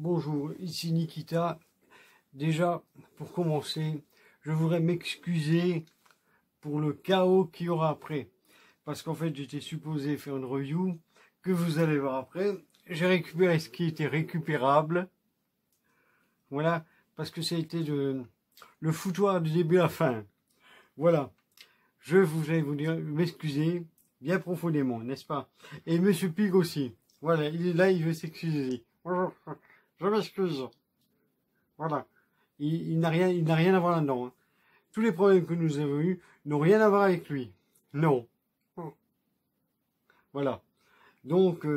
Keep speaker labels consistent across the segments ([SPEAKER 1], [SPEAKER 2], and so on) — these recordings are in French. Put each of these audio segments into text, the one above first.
[SPEAKER 1] Bonjour, ici Nikita. Déjà, pour commencer, je voudrais m'excuser pour le chaos qu'il y aura après. Parce qu'en fait, j'étais supposé faire une review que vous allez voir après. J'ai récupéré ce qui était récupérable. Voilà, parce que ça a été le foutoir du début à la fin. Voilà, je voulais vous dire, m'excuser bien profondément, n'est-ce pas? Et Monsieur Pig aussi. Voilà, il est là, il veut s'excuser. Bonjour, je m'excuse. Voilà. Il n'a rien à voir là-dedans. Hein. Tous les problèmes que nous avons eus n'ont rien à voir avec lui. Non. Voilà. Donc,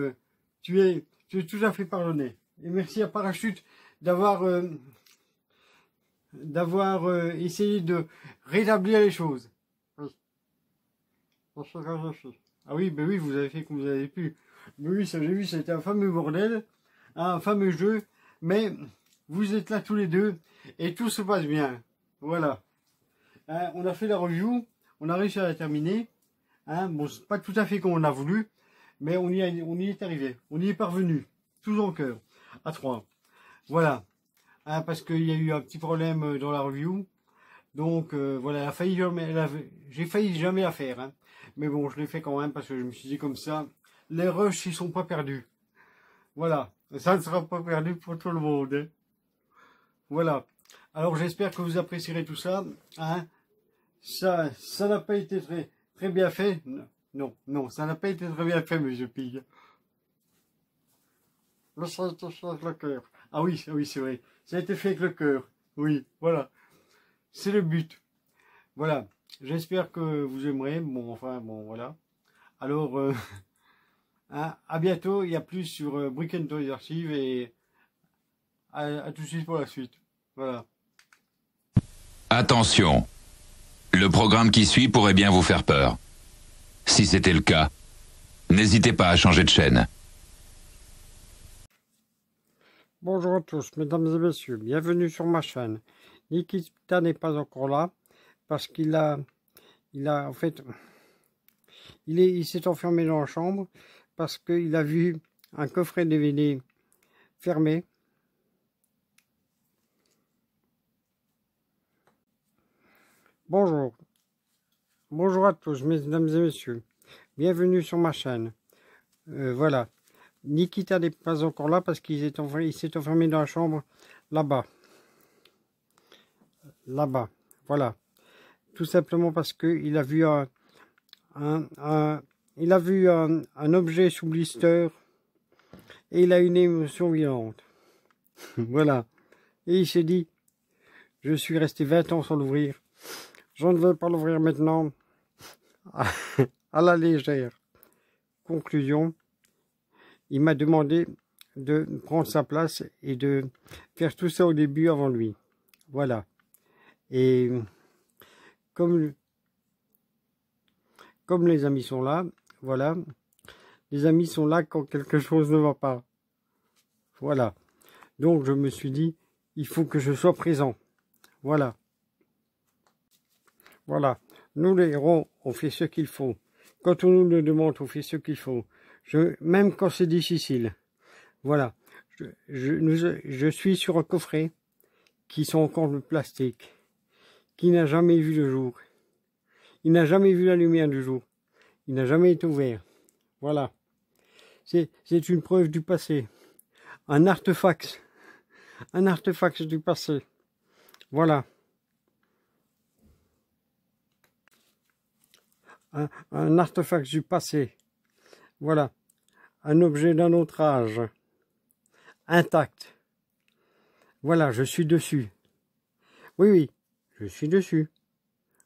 [SPEAKER 1] tu es tout à fait pardonné. Et merci à Parachute d'avoir essayé de rétablir les choses. Oui. Ah oui, ben oui, vous avez fait comme vous avez pu. Mais oui, ça j'ai vu, c'était un fameux bordel, un fameux jeu, mais vous êtes là tous les deux et tout se passe bien. Voilà. Hein, on a fait la review, on a réussi à la terminer. Hein, bon, c'est pas tout à fait comme on a voulu, mais on y est arrivé. On y est parvenu, tous en cœur, à 3. Voilà. Hein, parce qu'il y a eu un petit problème dans la review. Donc voilà, j'ai failli jamais la faire. Hein. Mais bon, je l'ai fait quand même parce que je me suis dit comme ça, les rushs, ils sont pas perdus. Voilà, ça ne sera pas perdu pour tout le monde. Hein. Voilà. Alors j'espère que vous apprécierez tout ça. Hein. Ça n'a pas été très bien fait. Non, ça n'a pas été très bien fait, Monsieur Pig. Mais ça a été fait avec le cœur. Ah oui, c'est vrai. Ça a été fait avec le cœur. Oui, voilà. C'est le but. Voilà. J'espère que vous aimerez. Bon, enfin, bon, voilà. Alors, hein, à bientôt. Il y a plus sur Brick and Toys Archive et à tout de suite pour la suite. Voilà.
[SPEAKER 2] Attention. Le programme qui suit pourrait bien vous faire peur. Si c'était le cas, n'hésitez pas à changer de chaîne.
[SPEAKER 1] Bonjour à tous, mesdames et messieurs. Bienvenue sur ma chaîne. Nikita n'est pas encore là parce il s'est enfermé dans la chambre parce qu'il a vu un coffret DVD fermé. Bonjour à tous, mesdames et messieurs. Bienvenue sur ma chaîne. Voilà. Nikita n'est pas encore là parce qu'il s'est enfermé dans la chambre là-bas. Là-bas. Voilà. Tout simplement parce qu'il a vu un objet sous blister et il a une émotion violente. Voilà. Et il s'est dit, je suis resté 20 ans sans l'ouvrir. Je ne vais pas l'ouvrir maintenant. À la légère. Conclusion, il m'a demandé de prendre sa place et de faire tout ça au début avant lui. Voilà. Et comme les amis sont là, voilà, les amis sont là quand quelque chose ne va pas. Voilà. Donc je me suis dit, il faut que je sois présent. Voilà. Voilà. Nous les héros, on fait ce qu'il faut. Quand on nous le demande, on fait ce qu'il faut. Même quand c'est difficile. Voilà. Je suis sur un coffret qui sont encore de plastique, qui n'a jamais vu le jour. Il n'a jamais vu la lumière du jour. Il n'a jamais été ouvert. Voilà. C'est une preuve du passé. Un artefact. Un artefact du passé. Voilà. Un artefact du passé. Voilà. Un objet d'un autre âge. Intact. Voilà, je suis dessus. Oui, je suis dessus.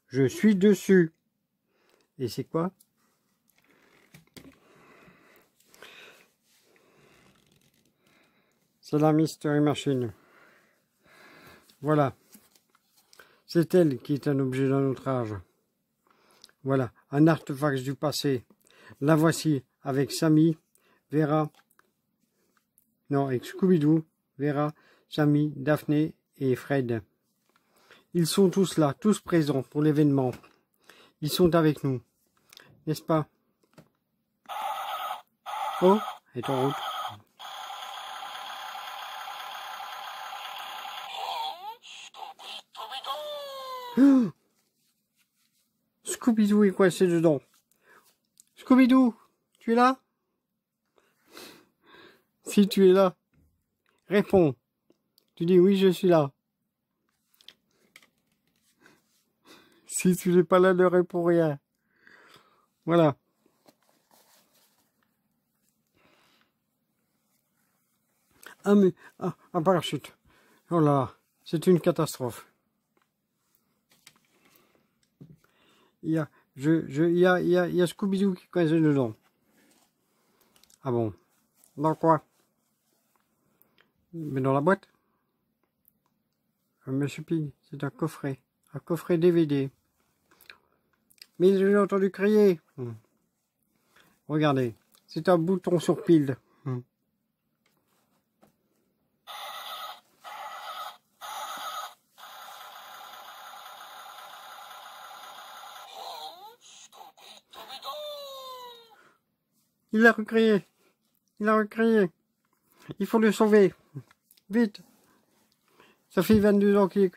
[SPEAKER 1] Je suis dessus. Et c'est quoi? C'est la Mystery Machine. Voilà. C'est elle qui est un objet d'un autre âge. Voilà, un artefact du passé. La voici avec Sammy, Vera, non, avec Scooby-Doo, Vera, Sammy, Daphné et Fred. Ils sont tous là, tous présents pour l'événement. Ils sont avec nous, n'est-ce pas? Oh, elle est en route. Oh, Scooby-Doo est coincé dedans. Scooby-Doo, tu es là? Si tu es là, réponds. Tu dis oui, je suis là. Si tu n'es pas là, ne réponds rien. Voilà. Ah mais, un parachute. Oh là là, c'est une catastrophe. Il y a Scooby-Doo qui coince dedans. Ah bon? Dans quoi? Mais dans la boîte? Monsieur Pig, c'est un coffret DVD. Mais j'ai entendu crier. Regardez, c'est un bouton sur pile. Il a recrié. Il a recrié. Il faut le sauver. Vite. Ça fait 22 ans qu'il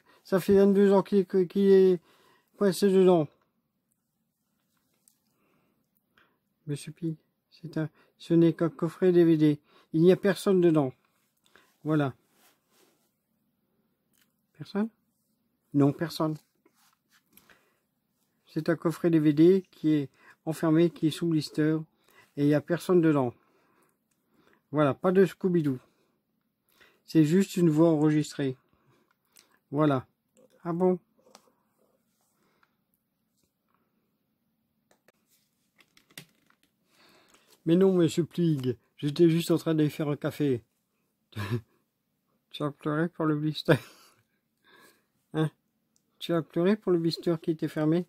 [SPEAKER 1] est coincé dedans. Monsieur Pig, ce n'est qu'un coffret DVD. Il n'y a personne dedans. Voilà. Personne? Non, personne. C'est un coffret DVD qui est enfermé, qui est sous blister. Et il n'y a personne dedans. Voilà, pas de Scooby-Doo. C'est juste une voix enregistrée. Voilà. Ah bon? Mais non, monsieur Pig, j'étais juste en train d'aller faire un café. Tu as pleuré pour le blister? Hein? Tu as pleuré pour le blister qui était fermé?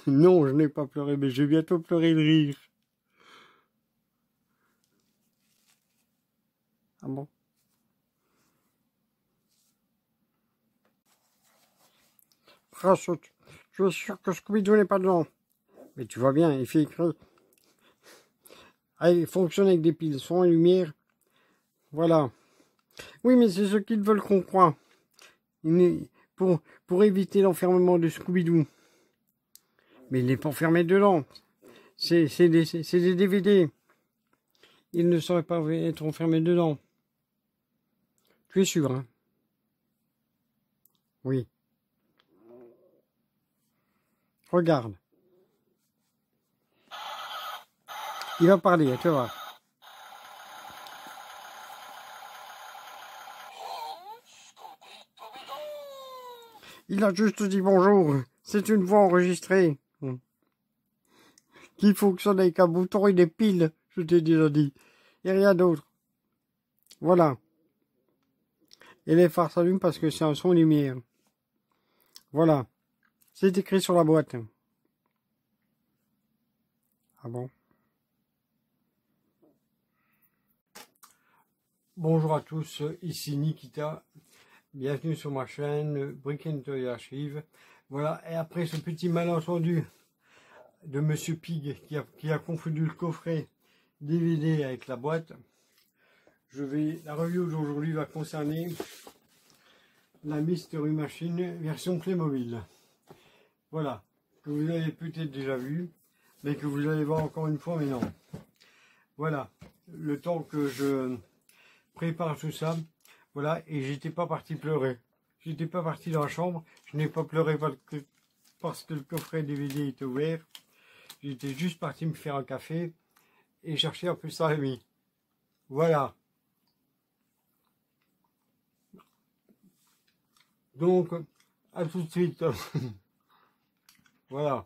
[SPEAKER 1] Non, je n'ai pas pleuré, mais je vais bientôt pleurer de rire. Ah bon? Rachute, je suis sûr que Scooby-Doo n'est pas dedans. Mais tu vois bien, il fait écrit. Ah, il fonctionne avec des piles, son et lumière. Voilà. Oui, mais c'est ce qu'ils veulent qu'on croie. Pour éviter l'enfermement de Scooby-Doo. Mais il n'est pas enfermé dedans. C'est des DVD. Il ne saurait pas être enfermé dedans. Tu es sûr, hein? Oui. Regarde. Il va parler, tu vas. Il a juste dit bonjour. C'est une voix enregistrée. Qui fonctionne avec un bouton et des piles, je t'ai déjà dit. Et rien d'autre. Voilà. Et les phares s'allument parce que c'est un son lumière. Voilà. C'est écrit sur la boîte. Ah bon? Bonjour à tous, ici Nikita. Bienvenue sur ma chaîne Brick & Toy Archive. Voilà, et après ce petit malentendu de Monsieur Pig qui a confondu le coffret DVD avec la boîte, la review d'aujourd'hui va concerner la Mystery Machine version Playmobil. Voilà, que vous avez peut-être déjà vu, mais que vous allez voir encore une fois, mais non. Voilà, le temps que je prépare tout ça, voilà, et j'étais pas parti pleurer. J'étais pas parti dans la chambre, je n'ai pas pleuré parce que le coffret DVD était ouvert. J'étais juste parti me faire un café et chercher un peu ça à lui. Voilà. Donc, à tout de suite. Voilà.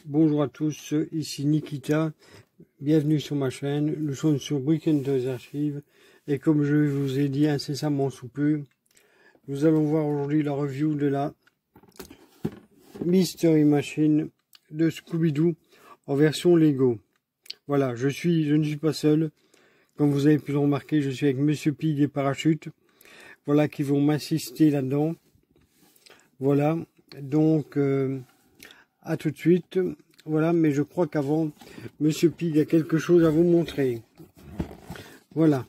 [SPEAKER 1] Bonjour à tous, ici Nikita, bienvenue sur ma chaîne, nous sommes sur Brick & Toy Archive, et comme je vous ai dit incessamment sous peu, nous allons voir aujourd'hui la review de la Mystery Machine de Scooby-Doo en version Lego. Voilà, je ne suis pas seul, comme vous avez pu le remarquer, je suis avec Monsieur Pig et Parachute, voilà, qui vont m'assister là-dedans. Voilà, Donc, à tout de suite. Voilà, mais je crois qu'avant, Monsieur Pig a quelque chose à vous montrer. Voilà.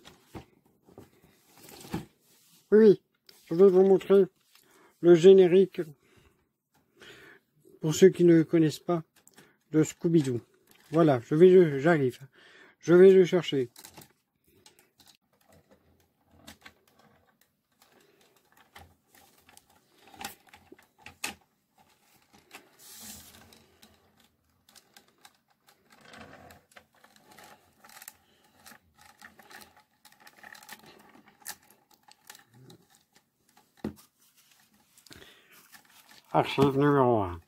[SPEAKER 1] Oui, je vais vous montrer le générique, pour ceux qui ne le connaissent pas, de Scooby-Doo. Voilà, j'arrive. Je vais le chercher. Archive numéro 1.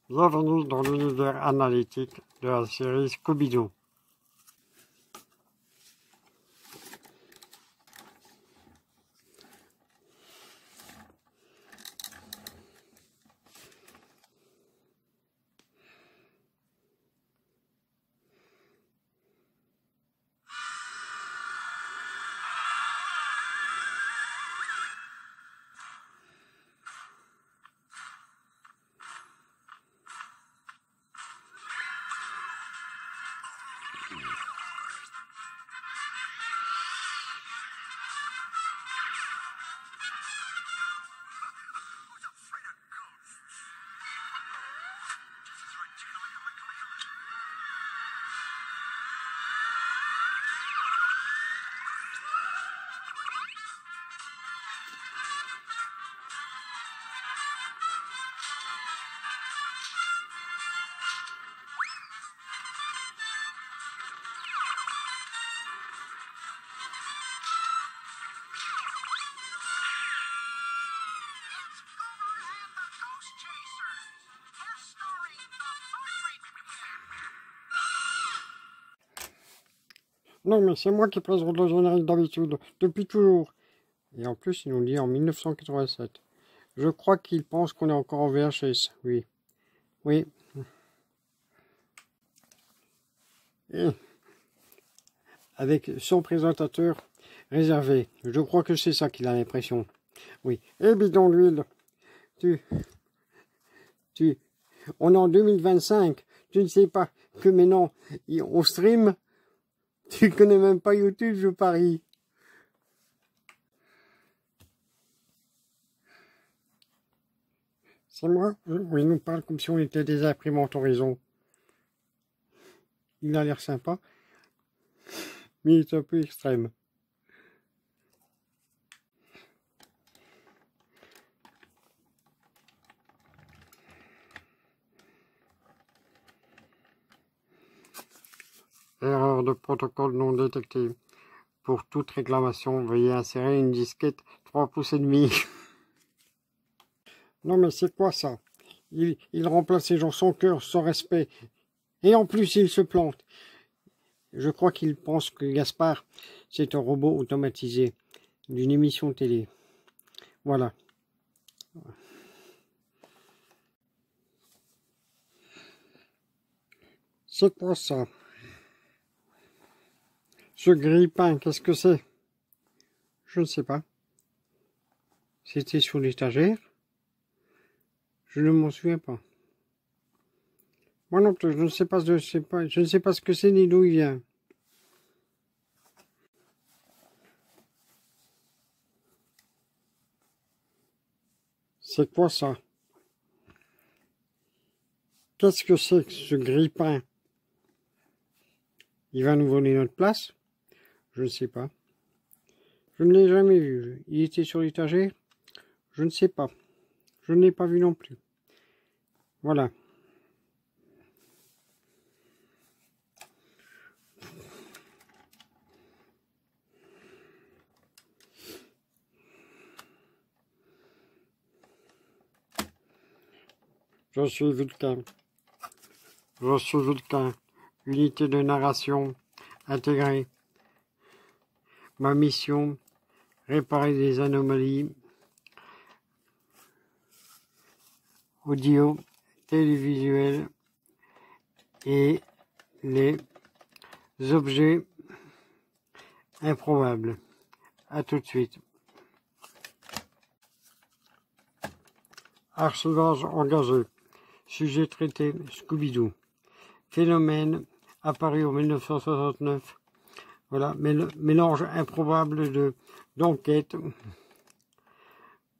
[SPEAKER 1] Bienvenue dans l'univers analytique de la série Scooby-Doo. Non, mais c'est moi qui présente le générique d'habitude, depuis toujours. Et en plus, il nous dit en 1987. Je crois qu'il pense qu'on est encore en VHS, oui. Oui. Et avec son présentateur réservé. Je crois que c'est ça qu'il a l'impression. Oui. Et bidon d'huile. On est en 2025. Tu ne sais pas que maintenant, on stream. Tu connais même pas YouTube, je parie. C'est moi? Oui, il nous parle comme si on était des imprimantes Horizon. Il a l'air sympa, mais il est un peu extrême. Erreur de protocole non détectée. Pour toute réclamation, veuillez insérer une disquette 3 pouces et demi. Non mais c'est quoi ça? Il remplace les gens sans cœur, sans respect. Et en plus il se plante. Je crois qu'il pense que Gaspard, c'est un robot automatisé d'une émission télé. Voilà. C'est quoi ça? Ce grille-pain, qu'est-ce que c'est? Je ne sais pas. C'était sur l'étagère? Je ne m'en souviens pas. Moi non plus, je ne sais pas ce que c'est ni d'où il vient. C'est quoi ça? Qu'est-ce que c'est que ce grille-pain? Il va nous voler notre place? Je ne sais pas. Je ne l'ai jamais vu. Il était sur l'étagère? Je ne sais pas. Je ne l'ai pas vu non plus. Voilà. Je suis Vulcain. Je suis Vulcain. Unité de narration intégrée. Ma mission, réparer des anomalies audio, télévisuelles et les objets improbables. À tout de suite. Archivage engagé. Sujet traité, Scooby-Doo. Phénomène apparu en 1969. Voilà, mélange improbable d'enquêtes,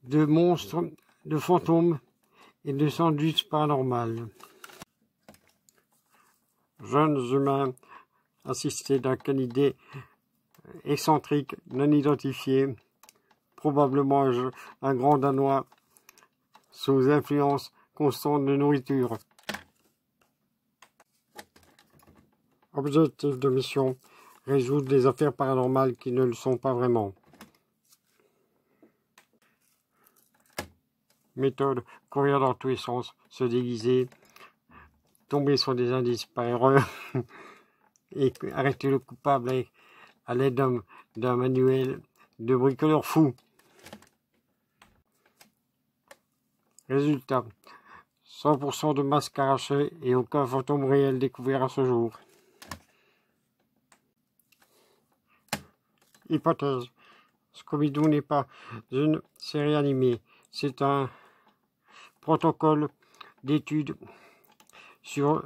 [SPEAKER 1] de monstres, de fantômes et de sandwich paranormal. Jeunes humains assistés d'un canidé excentrique non identifié, probablement un grand danois sous influence constante de nourriture. Objectif de mission, résoudre des affaires paranormales qui ne le sont pas vraiment. Méthode, courir dans tous les sens, se déguiser, tomber sur des indices par erreur et arrêter le coupable à l'aide d'un manuel de bricoleur fou. Résultat, 100% de masques arrachés et aucun fantôme réel découvert à ce jour. Hypothèse, Scooby-Doo n'est pas une série animée, c'est un protocole d'étude sur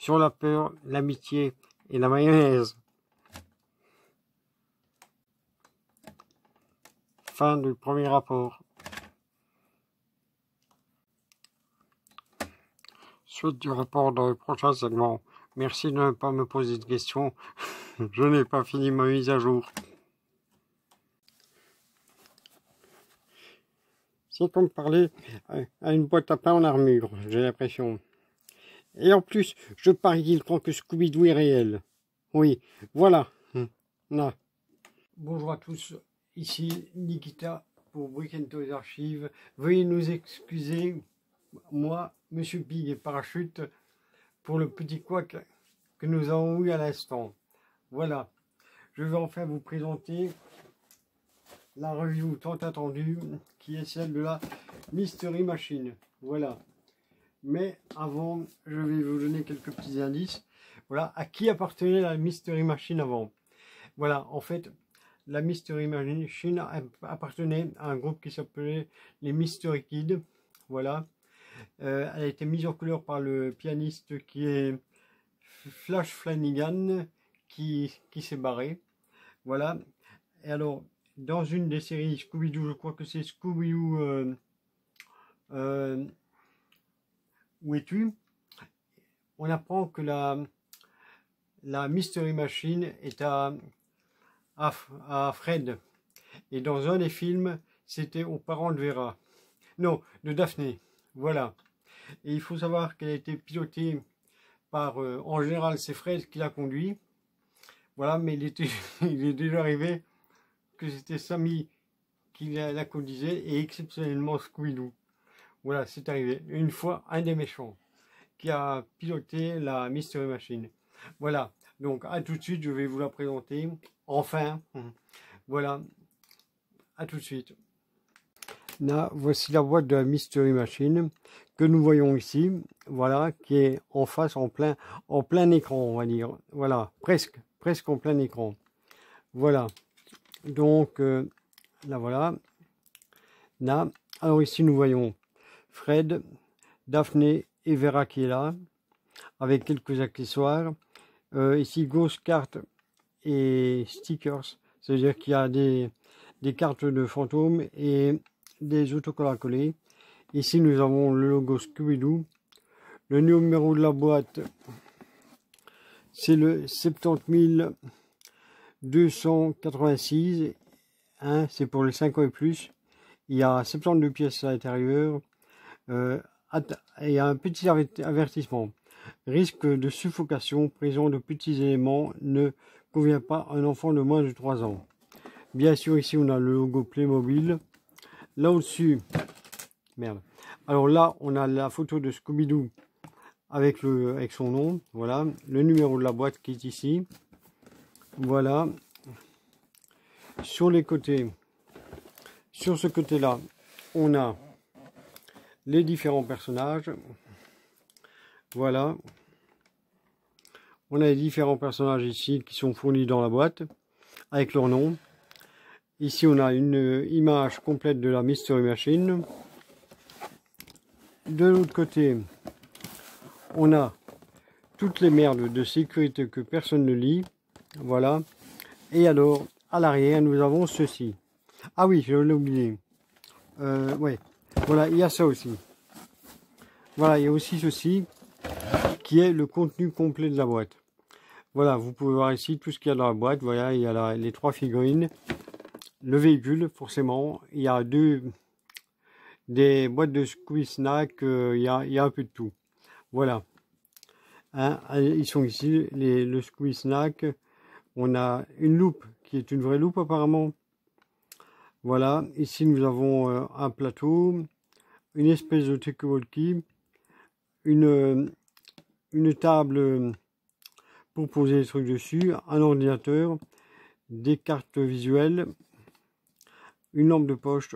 [SPEAKER 1] la peur, l'amitié et la mayonnaise. Fin du premier rapport. Suite du rapport dans le prochain segment. Merci de ne pas me poser de questions. Je n'ai pas fini ma mise à jour. C'est comme parler à une boîte à pain en armure, j'ai l'impression. Et en plus, je parie qu'il croit que Scooby-Doo est réel. Oui, voilà. Là. Bonjour à tous, ici Nikita pour Brick & Toys Archives. Veuillez nous excuser, moi, Monsieur Pig et Parachute, pour le petit couac que nous avons eu à l'instant. Voilà, je vais enfin vous présenter la review tant attendue, qui est celle de la Mystery Machine. Voilà. Mais avant, je vais vous donner quelques petits indices. Voilà, à qui appartenait la Mystery Machine avant. Voilà, en fait, la Mystery Machine appartenait à un groupe qui s'appelait les Mystery Kids. Voilà. Elle a été mise en couleur par le pianiste qui est Flash Flanagan, qui s'est barré. Voilà. Et alors, dans une des séries Scooby-Doo, je crois que c'est Scooby-Doo Où es-tu? On apprend que la Mystery Machine est à Fred. Et dans un des films, c'était aux parents de Vera. Non, de Daphné. Voilà. Et il faut savoir qu'elle a été pilotée par, en général, c'est Fred qui l'a conduit. Voilà, mais il est déjà arrivé que c'était Sammy qui la conduisait et exceptionnellement Scooby-Doo. Voilà, c'est arrivé. Une fois, un des méchants qui a piloté la Mystery Machine. Voilà, donc à tout de suite, je vais vous la présenter. Enfin, voilà, à tout de suite. Là, voici la boîte de la Mystery Machine que nous voyons ici. Voilà, qui est en face, en plein écran, on va dire. Voilà, presque en plein écran. Voilà. Donc, là, voilà. Là, alors ici, nous voyons Fred, Daphné et Vera qui est là, avec quelques accessoires. Ici, Ghost Cards et stickers, c'est-à-dire qu'il y a des cartes de fantômes et des autocollants à coller. Ici, nous avons le logo Scooby-Doo. Le numéro de la boîte, c'est le 70 286. Hein, c'est pour les 5 ans et plus. Il y a 72 pièces à l'intérieur. Il y a un petit avertissement. Risque de suffocation, présent de petits éléments, ne convient pas à un enfant de moins de 3 ans. Bien sûr, ici, on a le logo Playmobil. Là au-dessus, merde. Alors là, on a la photo de Scooby-Doo avec son nom. Voilà. Le numéro de la boîte qui est ici. Voilà. Sur les côtés, sur ce côté-là, on a les différents personnages. Voilà. On a les différents personnages ici qui sont fournis dans la boîte avec leur nom. Ici, on a une image complète de la Mystery Machine. de l'autre côté, on a toutes les merdes de sécurité que personne ne lit. Voilà. Et alors, à l'arrière, nous avons ceci. Ah oui, je l'ai oublié. Ouais. Voilà, il y a ça aussi. Voilà, il y a aussi ceci, qui est le contenu complet de la boîte. Voilà, vous pouvez voir ici tout ce qu'il y a dans la boîte. Voilà, il y a les 3 figurines. Le véhicule, forcément. Il y a des boîtes de Scooby Snack. Il y a un peu de tout. Voilà. Hein, ils sont ici, le Scooby Snack. On a une loupe, qui est une vraie loupe apparemment. Voilà. Ici, nous avons un plateau. Une espèce de talkie-walkie. Une table pour poser les trucs dessus, un ordinateur, des cartes visuelles, une lampe de poche,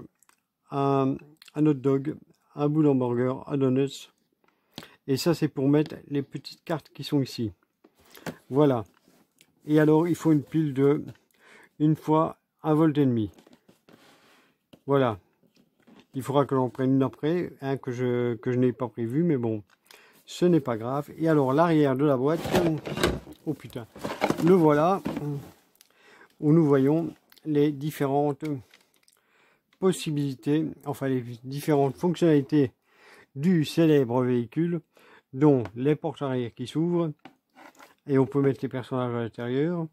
[SPEAKER 1] un hot dog, un bout d'hamburger, un donut. Et ça, c'est pour mettre les petites cartes qui sont ici. Voilà. Et alors, il faut une pile de 1 fois 1,5 volts. Voilà. Il faudra que l'on prenne une après, hein, que je n'ai pas prévu, mais bon, ce n'est pas grave. Et alors, l'arrière de la boîte, oh putain, le voilà, où nous voyons les différentes possibilités, enfin les différentes fonctionnalités du célèbre véhicule, dont les portes arrière qui s'ouvrent, et on peut mettre les personnages à l'intérieur.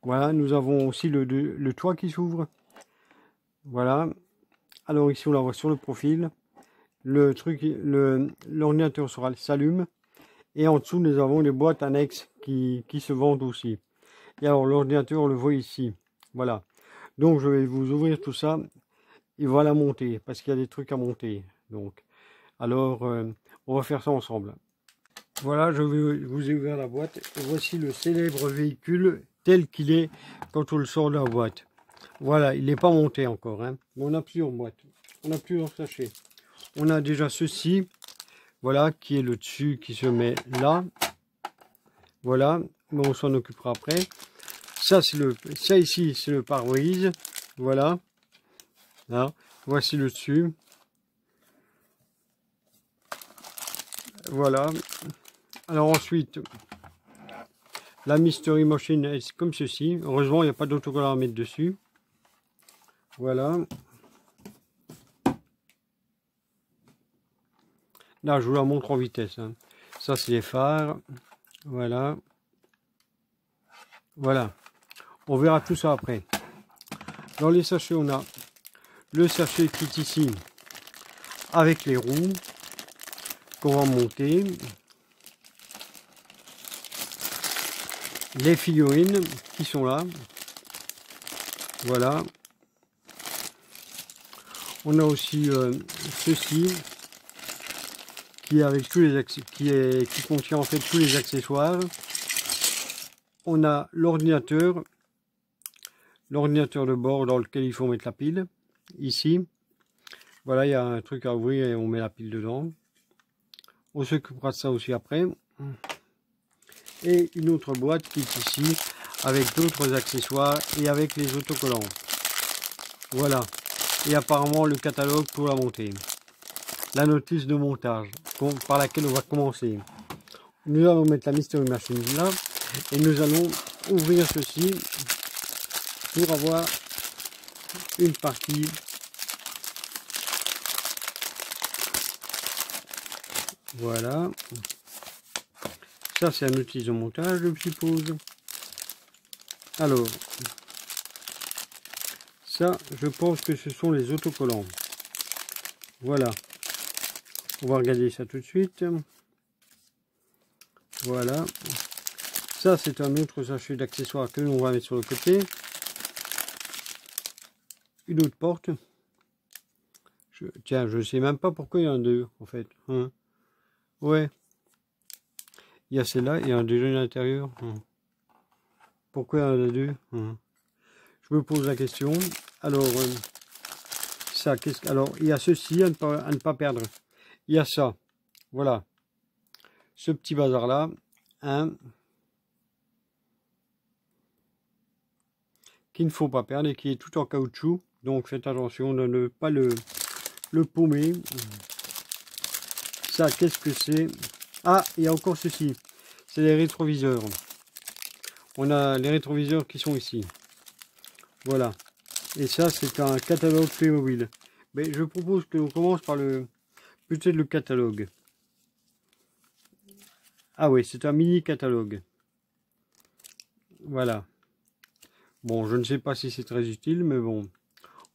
[SPEAKER 1] Voilà, nous avons aussi le toit qui s'ouvre. Voilà. Alors ici on la voit sur le profil. L'ordinateur s'allume. Et en dessous nous avons les boîtes annexes qui se vendent aussi. Et alors l'ordinateur on le voit ici. Voilà. Donc je vais vous ouvrir tout ça. Et voilà monter. Parce qu'il y a des trucs à monter. Donc. Alors on va faire ça ensemble. Voilà, je vais vous ouvrir la boîte. Et voici le célèbre véhicule tel qu'il est quand on le sort de la boîte. Voilà, il n'est pas monté encore. Hein. Mais on a plusieurs boîtes. On a plusieurs sachets. On a déjà ceci. Voilà, qui est le dessus qui se met là. Voilà, mais on s'en occupera après. Ça ici, c'est le pare-brise. Voilà. Là, voici le dessus. Voilà. Alors ensuite, la Mystery Machine est comme ceci. Heureusement, il n'y a pas d'autocollant à mettre dessus. Voilà. Là, je vous la montre en vitesse. Hein. Ça, c'est les phares. Voilà. Voilà. On verra tout ça après. Dans les sachets, on a le sachet qui est ici avec les roues qu'on va monter. Les figurines qui sont là. Voilà. On a aussi ceci qui est avec tous les qui contient en fait tous les accessoires. On a l'ordinateur de bord dans lequel il faut mettre la pile. Ici, voilà, il y a un truc à ouvrir et on met la pile dedans. On s'occupera de ça aussi après. Et une autre boîte qui est ici avec d'autres accessoires et avec les autocollants. Voilà. Et apparemment le catalogue pour la monter. La notice de montage par laquelle on va commencer. Nous allons mettre la Mystery Machine là et nous allons ouvrir ceci pour avoir une partie. Voilà. Ça c'est un outil de montage, je suppose. Alors, ça, je pense que ce sont les autocollants. Voilà. On va regarder ça tout de suite. Voilà. Ça, c'est un autre sachet d'accessoires que l'on va mettre sur le côté. Une autre porte. Tiens, je ne sais même pas pourquoi il y en a deux, en fait. Hein. Ouais. Il y a celle-là, il y a un déjeuner à l'intérieur. Hein. Pourquoi il y en a deux? Hein. Je me pose la question. Alors, ça, alors, il y a ceci à ne pas perdre. Il y a ça. Voilà. Ce petit bazar-là. Hein, qu'il ne faut pas perdre et qui est tout en caoutchouc. Donc, faites attention de ne pas le paumer. Ça, qu'est-ce que c'est? Ah, il y a encore ceci. C'est les rétroviseurs. On a les rétroviseurs qui sont ici. Voilà. Et ça, c'est un catalogue Playmobil. Mais je propose que l'on commence par peut-être le catalogue. Ah oui, c'est un mini catalogue. Voilà. Bon, je ne sais pas si c'est très utile, mais bon,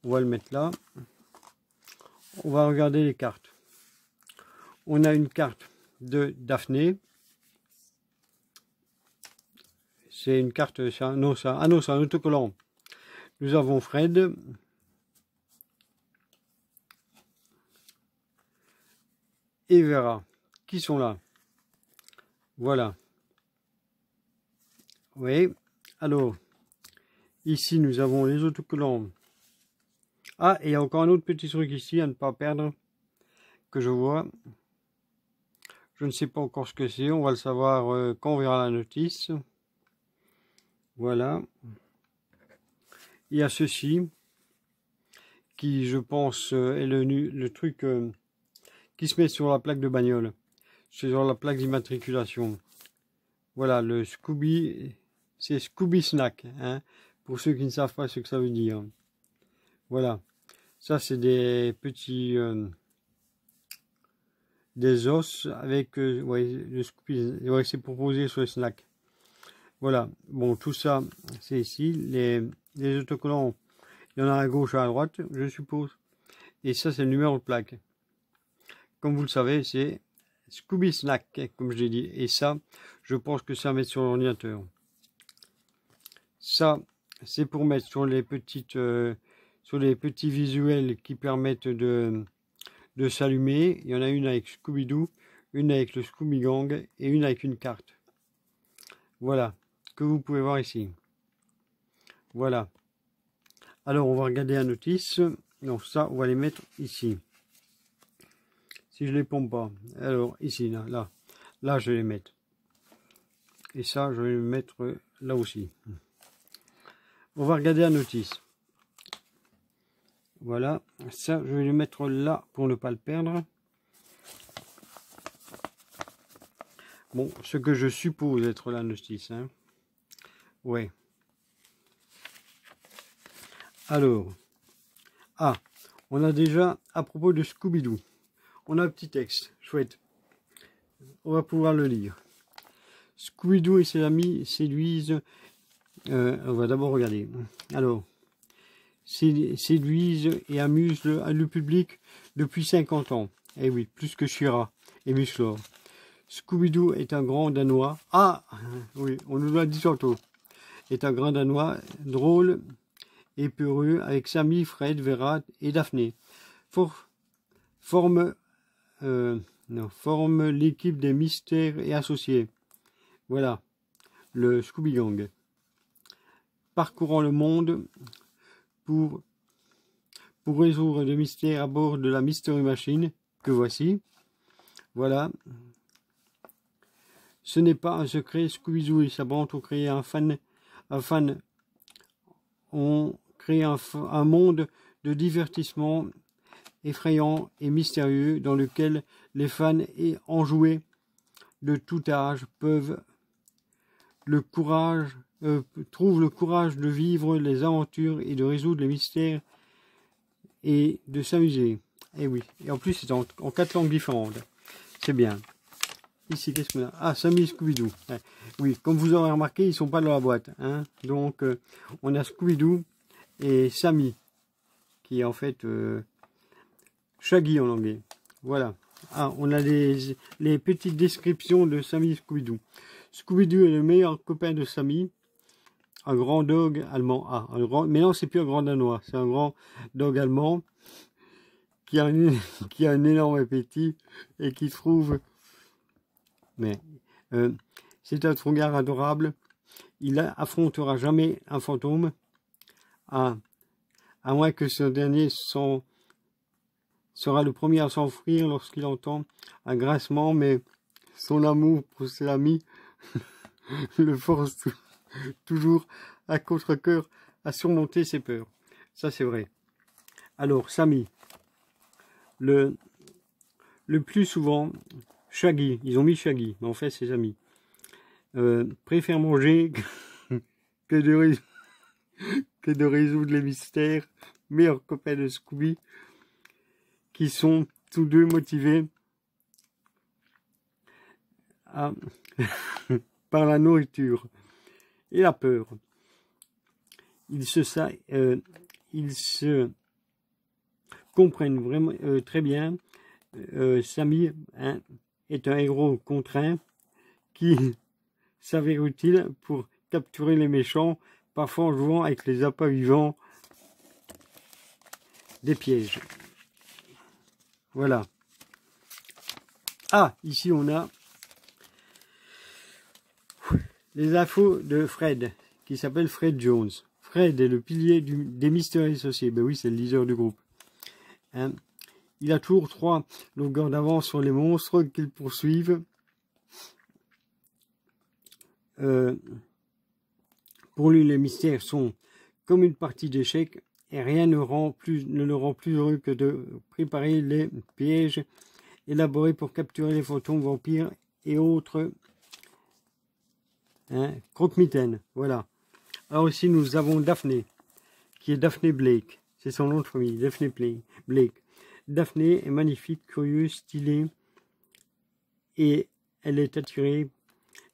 [SPEAKER 1] on va le mettre là. On va regarder les cartes. On a une carte de Daphné. C'est une carte, non, c'est un autocollant. Nous avons Fred. Et Vera, qui sont là. Voilà. Oui. Alors, ici, nous avons les autocollants. Ah, et il y a encore un autre petit truc ici à ne pas perdre, que je vois. Je ne sais pas encore ce que c'est. On va le savoir quand on verra la notice. Voilà. Il y a ceci, qui, je pense, est le truc qui se met sur la plaque de bagnole. C'est sur la plaque d'immatriculation. Voilà, le Scooby, c'est Scooby Snack, hein, pour ceux qui ne savent pas ce que ça veut dire. Voilà, ça c'est des petits, des os avec, ouais, le Scooby, ouais, c'est pour poser sur les snacks. Voilà, bon, tout ça, c'est ici, les autocollants, il y en a à gauche et à droite, je suppose. Et ça, c'est le numéro de plaque. Comme vous le savez, c'est Scooby Snack, comme je l'ai dit. Et ça, je pense que ça va mettre sur l'ordinateur. Ça, c'est pour mettre sur les petites, sur les petits visuels qui permettent de s'allumer. Il y en a une avec Scooby-Doo, une avec le Scooby Gang et une avec une carte. Voilà, que vous pouvez voir ici. Voilà. Alors, on va regarder la notice. Donc ça, on va les mettre ici. Si je les pompe pas. Alors, ici, là, je vais les mettre. Et ça, je vais le mettre là aussi. On va regarder la notice. Voilà. Ça, je vais le mettre là pour ne pas le perdre. Bon, ce que je suppose être la notice. Hein. Ouais. Alors. Ah, on a déjà, à propos de Scooby-Doo, on a un petit texte. Chouette. On va pouvoir le lire. Scooby-Doo et ses amis séduisent. On va d'abord regarder. Alors, séduisent et amusent le public depuis 50 ans. Eh oui, plus que Shira et Musclor. Scooby-Doo est un grand Danois. Ah, oui, on nous l'a dit tantôt. Est un grand Danois drôle et peureux avec Sammy, Fred, Vera et Daphné. Forme l'équipe des mystères et associés. Voilà, le Scooby Gang. Parcourant le monde pour résoudre des mystères à bord de la Mystery Machine, que voici. Voilà. Ce n'est pas un secret, Scooby-Doo et sa bande ont créé un monde de divertissement effrayant et mystérieux dans lequel les fans et enjoués de tout âge trouvent le courage de vivre les aventures et de résoudre les mystères et de s'amuser. Et oui, et en plus c'est en 4 langues différentes. C'est bien. Ici, qu'est-ce qu'on a? Ah, Sammy et Scooby-Doo. Oui, comme vous aurez remarqué, ils ne sont pas dans la boîte. Hein. Donc, on a Scooby-Doo et Sammy, qui est en fait Shaggy en anglais. Voilà. Ah, on a les petites descriptions de Sammy et Scooby-Doo. Scooby-Doo est le meilleur copain de Sammy. Un grand dog allemand. Ah, mais non, c'est plus un grand danois. C'est un grand dog allemand qui a un énorme appétit et qui trouve... Mais c'est un tronguard adorable. Il affrontera jamais un fantôme, à moins que ce dernier sera le premier à s'enfuir lorsqu'il entend un grincement, mais son amour pour ses amis le force toujours à contre-cœur à surmonter ses peurs. Ça, c'est vrai. Alors, Sammy, le le plus souvent, Shaggy, ils ont mis Shaggy, mais en fait c'est amis, préfèrent manger que de résoudre les mystères, meilleurs copains de Scooby, qui sont tous deux motivés par la nourriture et la peur. Ils se comprennent vraiment très bien. Sammy est un héros contraint qui s'avère utile pour capturer les méchants, parfois en jouant avec les appâts vivants des pièges. Voilà. Ah, ici on a les infos de Fred, qui s'appelle Fred Jones. Fred est le pilier des mystérieux associés. Ben oui, c'est le leader du groupe. Hein? Il a toujours 3 longueurs d'avance sur les monstres qu'ils poursuivent. Pour lui, les mystères sont comme une partie d'échecs et rien ne le rend plus heureux que de préparer les pièges élaborés pour capturer les fantômes, vampires et autres croque-mitaines. Voilà. Alors aussi, nous avons Daphné, qui est Daphné Blake. C'est son nom de famille, Daphné Blake. Daphné est magnifique, curieuse, stylée, et elle est attirée,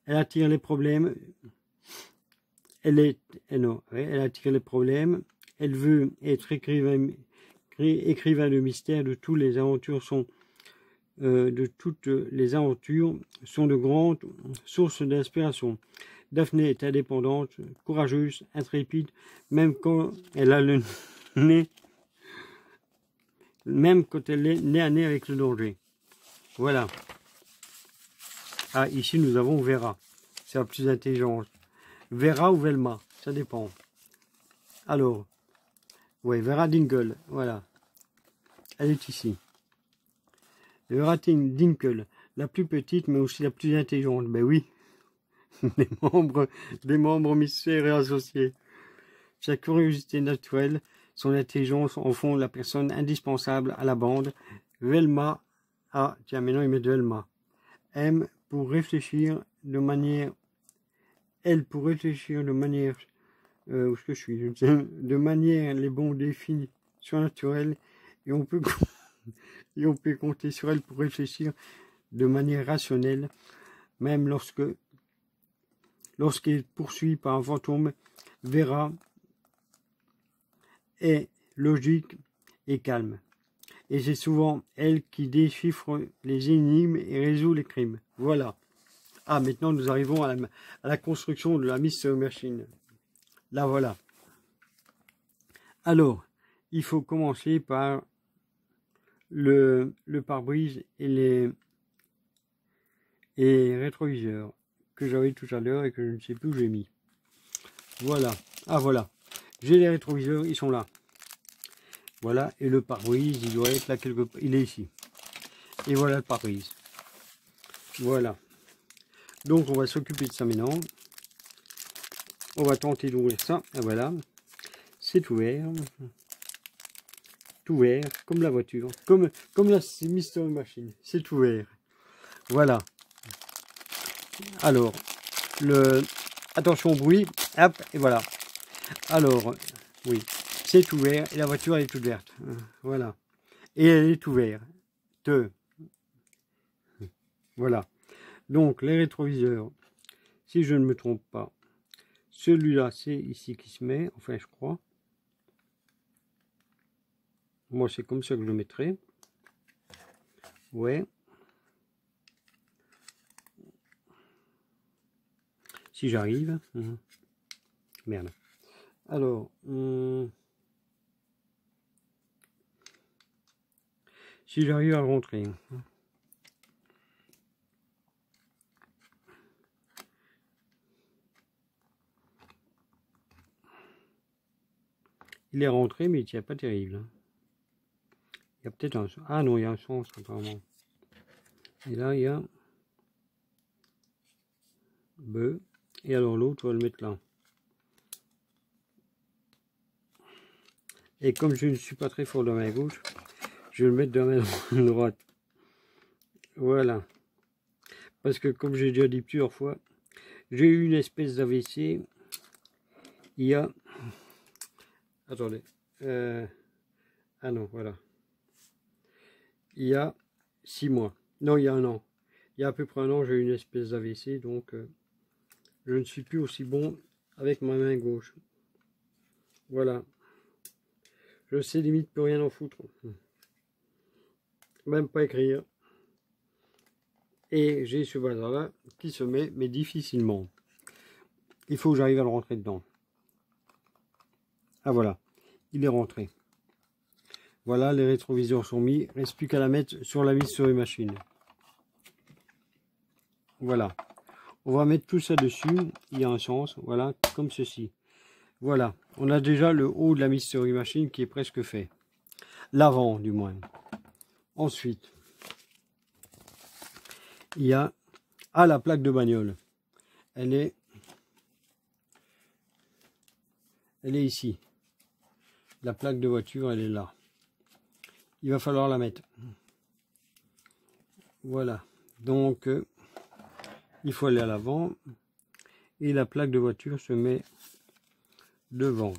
[SPEAKER 1] elle attire les problèmes, elle attire les problèmes, elle veut être écrivain de mystère, de toutes les aventures sont de grandes sources d'inspiration. Daphné est indépendante, courageuse, intrépide, même quand elle a le nez, même quand elle est nez à nez avec le danger. Voilà. Ah, ici nous avons Vera. C'est la plus intelligente. Vera ou Velma, ça dépend. Alors, ouais, Vera Dingle, voilà. Elle est ici. Vera Dingle, la plus petite, mais aussi la plus intelligente. Ben oui. des membres mystères et associés. Sa curiosité naturelle, son intelligence en font la personne indispensable à la bande. Velma, ah tiens maintenant il met de Velma, aime pour réfléchir de manière, où est-ce que je suis, de manière les bons défis surnaturels et on peut compter sur elle pour réfléchir de manière rationnelle, même lorsqu'elle est poursuivie par un fantôme. Vera est logique et calme. Et c'est souvent elle qui déchiffre les énigmes et résout les crimes. Voilà. Ah, maintenant nous arrivons à la construction de la Mystery Machine. Là, voilà. Alors, il faut commencer par le pare-brise et les rétroviseurs que j'avais tout à l'heure et que je ne sais plus où j'ai mis. Voilà. Ah, voilà. J'ai les rétroviseurs, ils sont là. Voilà, et le pare-brise, il doit être là quelque part. Il est ici. Et voilà le pare-brise. Voilà. Donc on va s'occuper de ça maintenant. On va tenter d'ouvrir ça. Et voilà. C'est ouvert. Tout ouvert, comme la voiture. Comme la Mystery Machine. C'est ouvert. Voilà. Alors, attention au bruit. Hop, et voilà. Alors, oui. C'est ouvert et la voiture elle est toute verte. Voilà. Et elle est ouverte. Voilà. Donc les rétroviseurs, si je ne me trompe pas, celui-là c'est ici qui se met, enfin je crois. Moi c'est comme ça que je le mettrai. Ouais. Si j'arrive. Merde. Alors. Si j'arrive à rentrer. Il est rentré, mais il tient pas terrible. Il y a peut-être un... Ah non, il y a un sens, apparemment. Et là, il y a... B. Et alors l'autre, on va le mettre là. Et comme je ne suis pas très fort dans la main gauche, je vais le mettre dans la main droite. Voilà. Parce que comme j'ai déjà dit plusieurs fois, j'ai eu une espèce d'AVC. Il y a... Attendez. Ah non, voilà. Il y a 6 mois. Non, il y a 1 an. Il y a à peu près 1 an, j'ai eu une espèce d'AVC, donc je ne suis plus aussi bon avec ma main gauche. Voilà. Je sais limite plus rien en foutre. Même pas écrire. Et j'ai ce bazar-là qui se met, mais difficilement. Il faut que j'arrive à le rentrer dedans. Ah voilà, il est rentré. Voilà, les rétroviseurs sont mis. Il ne reste plus qu'à la mettre sur la vis sur les machines. Voilà. On va mettre tout ça dessus. Il y a un sens. Voilà, comme ceci. Voilà. On a déjà le haut de la mystery machine qui est presque fait. L'avant, du moins. Ensuite, il y a la plaque de bagnole. Elle est ici. La plaque de voiture, elle est là. Il va falloir la mettre. Voilà. Donc, il faut aller à l'avant. Et la plaque de voiture se met devant.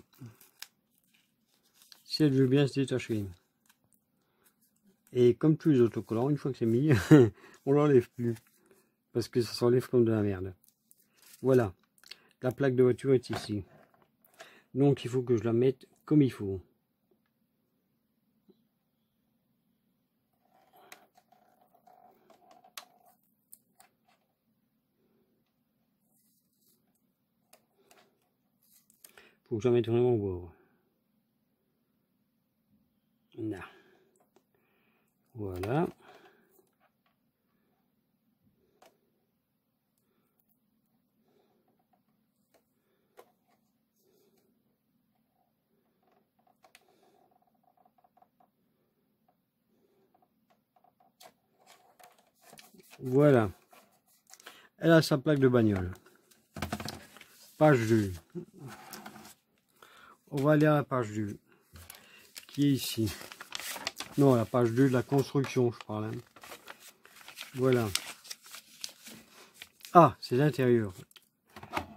[SPEAKER 1] Si elle veut bien se détacher. Et comme tous les autocollants, une fois que c'est mis, on l'enlève plus. Parce que ça s'enlève comme de la merde. Voilà. La plaque de voiture est ici. Donc il faut que je la mette comme il faut. Faut que je la mette vraiment au bord. Là. Voilà. Voilà. Elle a sa plaque de bagnole. Page 2. On va aller à la page 2. Qui est ici. Non, la page 2 de la construction, je parle. Hein. Voilà. Ah, c'est l'intérieur.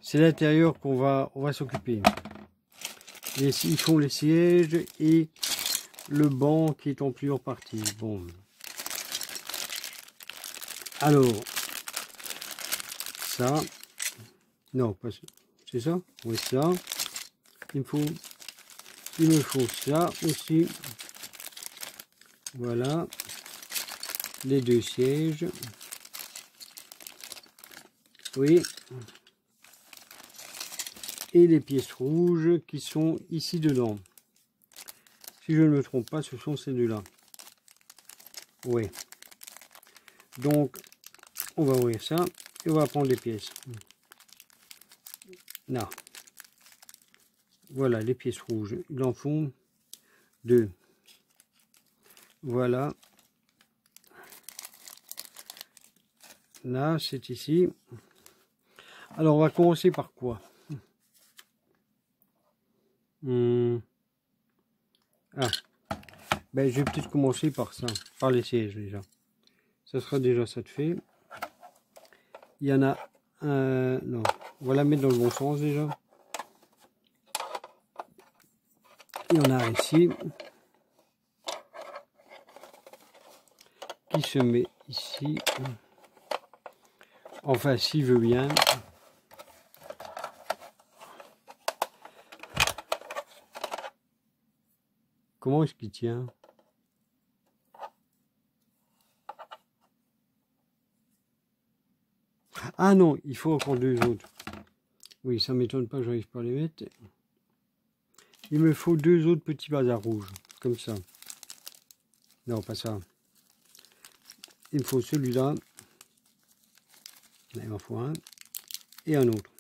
[SPEAKER 1] C'est l'intérieur qu'on va s'occuper. Ils font les sièges et le banc qui est en plusieurs parties. Bon. Alors, ça. Non, pas ça. C'est ça? Oui, ça. Il me faut ça aussi. Voilà. Les 2 sièges. Oui. Et les pièces rouges qui sont ici dedans. Si je ne me trompe pas, ce sont ces deux-là. Oui. Donc, on va ouvrir ça et on va prendre les pièces. Là. Voilà les pièces rouges. Il en font 2. Voilà. Là, c'est ici. Alors, on va commencer par quoi? Ah. Ben, je vais peut-être commencer par ça. Par les sièges, déjà. Ça sera déjà ça de fait. Il y en a un... Non. On va la mettre dans le bon sens, déjà. Il y en a un ici. Qui se met ici. Enfin, s'il veut bien. Comment est-ce qu'il tient? Ah non, il faut encore 2 autres. Oui, ça m'étonne pas que j'arrive pas à les mettre. Il me faut 2 autres petits bazars rouges, comme ça. Non, pas ça. Il me faut celui-là. Il m'en faut un. Et un autre.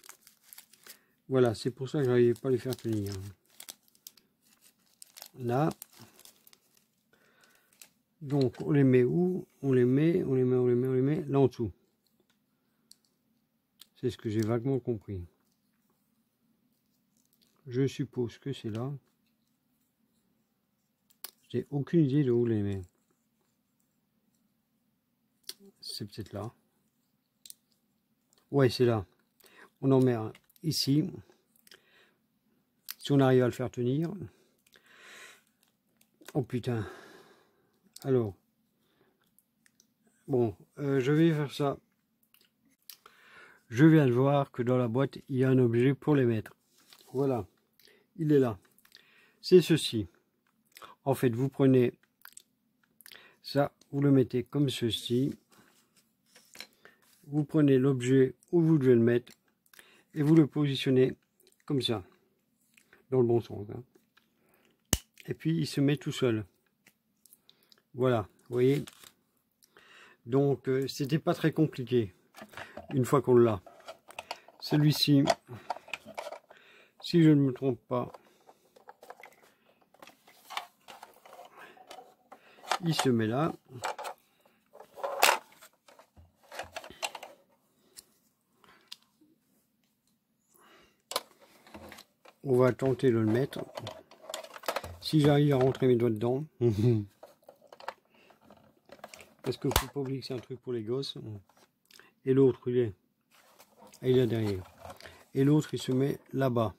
[SPEAKER 1] Voilà, c'est pour ça que j'arrivais pas à les faire tenir. Là. Donc, on les met où? On les met là en dessous. C'est ce que j'ai vaguement compris. Je suppose que c'est là. J'ai aucune idée de où les met. c'est peut-être là. Ouais, c'est là. On en met un ici. Si on arrive à le faire tenir. Oh putain. Alors. Bon, je vais faire ça. Je viens de voir que dans la boîte, il y a un objet pour les mettre. Voilà. Il est là. C'est ceci. En fait, vous prenez ça, vous le mettez comme ceci. Vous prenez l'objet où vous devez le mettre et vous le positionnez comme ça, dans le bon sens. Hein. Et puis, il se met tout seul. Voilà, vous voyez. Donc, c'était pas très compliqué, une fois qu'on l'a. Celui-ci, si je ne me trompe pas, il se met là. On va tenter de le mettre. Si j'arrive à rentrer mes doigts dedans. Parce qu'il ne faut pas oublier que c'est un truc pour les gosses. Et l'autre, il est là derrière. Et l'autre, il se met là-bas.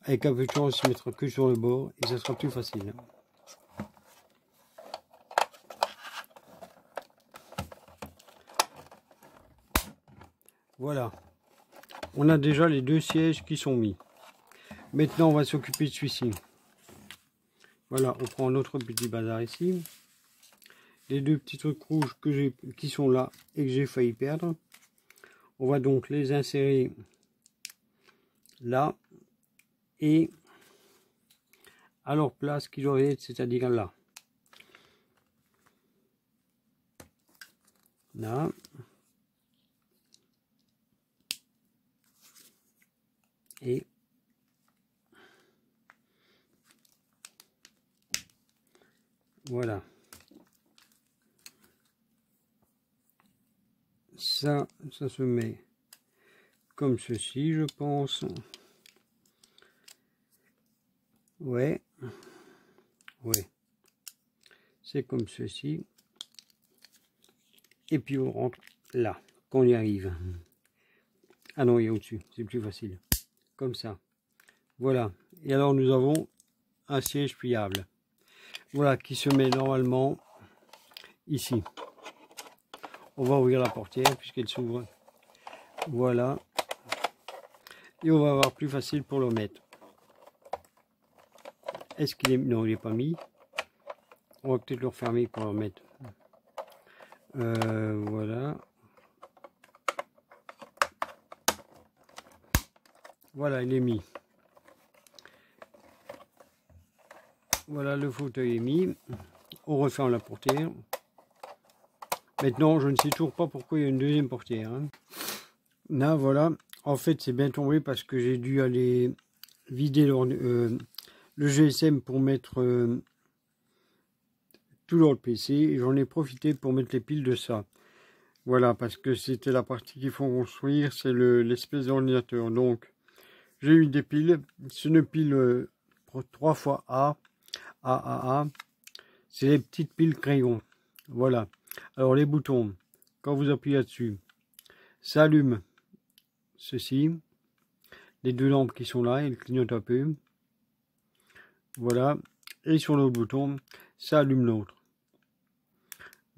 [SPEAKER 1] Avec un peu de chance, il se mettra que sur le bord. Et ça sera plus facile. Voilà. On a déjà les 2 sièges qui sont mis. Maintenant, on va s'occuper de celui-ci. Voilà, on prend notre petit bazar ici. Les 2 petits trucs rouges qui sont là et que j'ai failli perdre. On va donc les insérer là et à leur place qu'ils doivent être, c'est-à-dire là. Là. Et voilà. Ça se met comme ceci, je pense. Ouais. Ouais. C'est comme ceci. Et puis on rentre là, quand on y arrive. Ah non, il est au-dessus, c'est plus facile. Comme ça. Voilà. Et alors nous avons un siège pliable. Voilà, qui se met normalement ici. On va ouvrir la portière puisqu'elle s'ouvre. Voilà. Et on va avoir plus facile pour le mettre. Est-ce qu'il est... Non, il n'est pas mis. On va peut-être le refermer pour le mettre. Voilà. Voilà, il est mis. Voilà, le fauteuil est mis. On referme la portière. Maintenant, je ne sais toujours pas pourquoi il y a une deuxième portière. Hein. Là, voilà. En fait, c'est bien tombé parce que j'ai dû aller vider le GSM pour mettre tout dans le PC. Et j'en ai profité pour mettre les piles de ça. Voilà, parce que c'était la partie qu'il faut construire. C'est l'espèce d'ordinateur. Donc, j'ai eu des piles. C'est une pile 3 fois A. C'est les petites piles crayon. Voilà. Alors les boutons, quand vous appuyez là-dessus, ça allume ceci. Les 2 lampes qui sont là, elles clignotent un peu. Voilà. Et sur l'autre bouton, ça allume l'autre.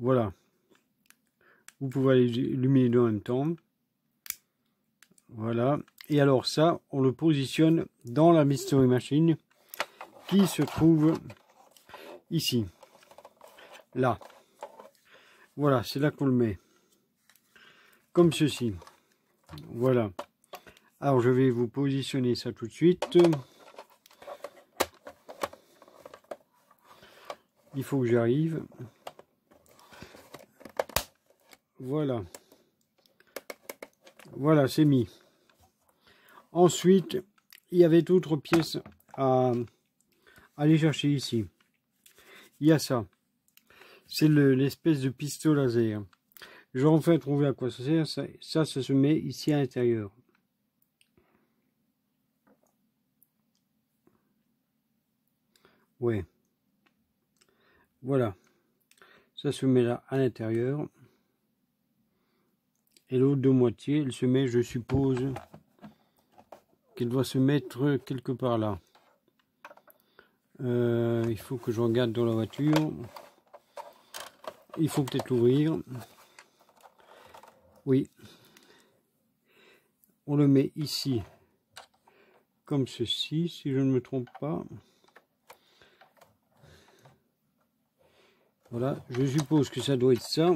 [SPEAKER 1] Voilà. Vous pouvez allumer les deux en même temps. Voilà. Et alors ça, on le positionne dans la Mystery Machine qui se trouve ici. Là. Voilà, c'est là qu'on le met. Comme ceci. Voilà. Alors, je vais vous positionner ça tout de suite. Il faut que j'arrive. Voilà. Voilà, c'est mis. Ensuite, il y avait d'autres pièces à aller chercher ici. Il y a ça. C'est l'espèce de pistolet laser. Je vais enfin trouver à quoi ça sert. Ça se met ici à l'intérieur. Ouais. Voilà. Ça se met là à l'intérieur. Et l'autre de moitié, elle se met, je suppose, qu'elle doit se mettre quelque part là. Il faut que je regarde dans la voiture. Il faut peut-être l'ouvrir. Oui. On le met ici, comme ceci, si je ne me trompe pas. Voilà, je suppose que ça doit être ça.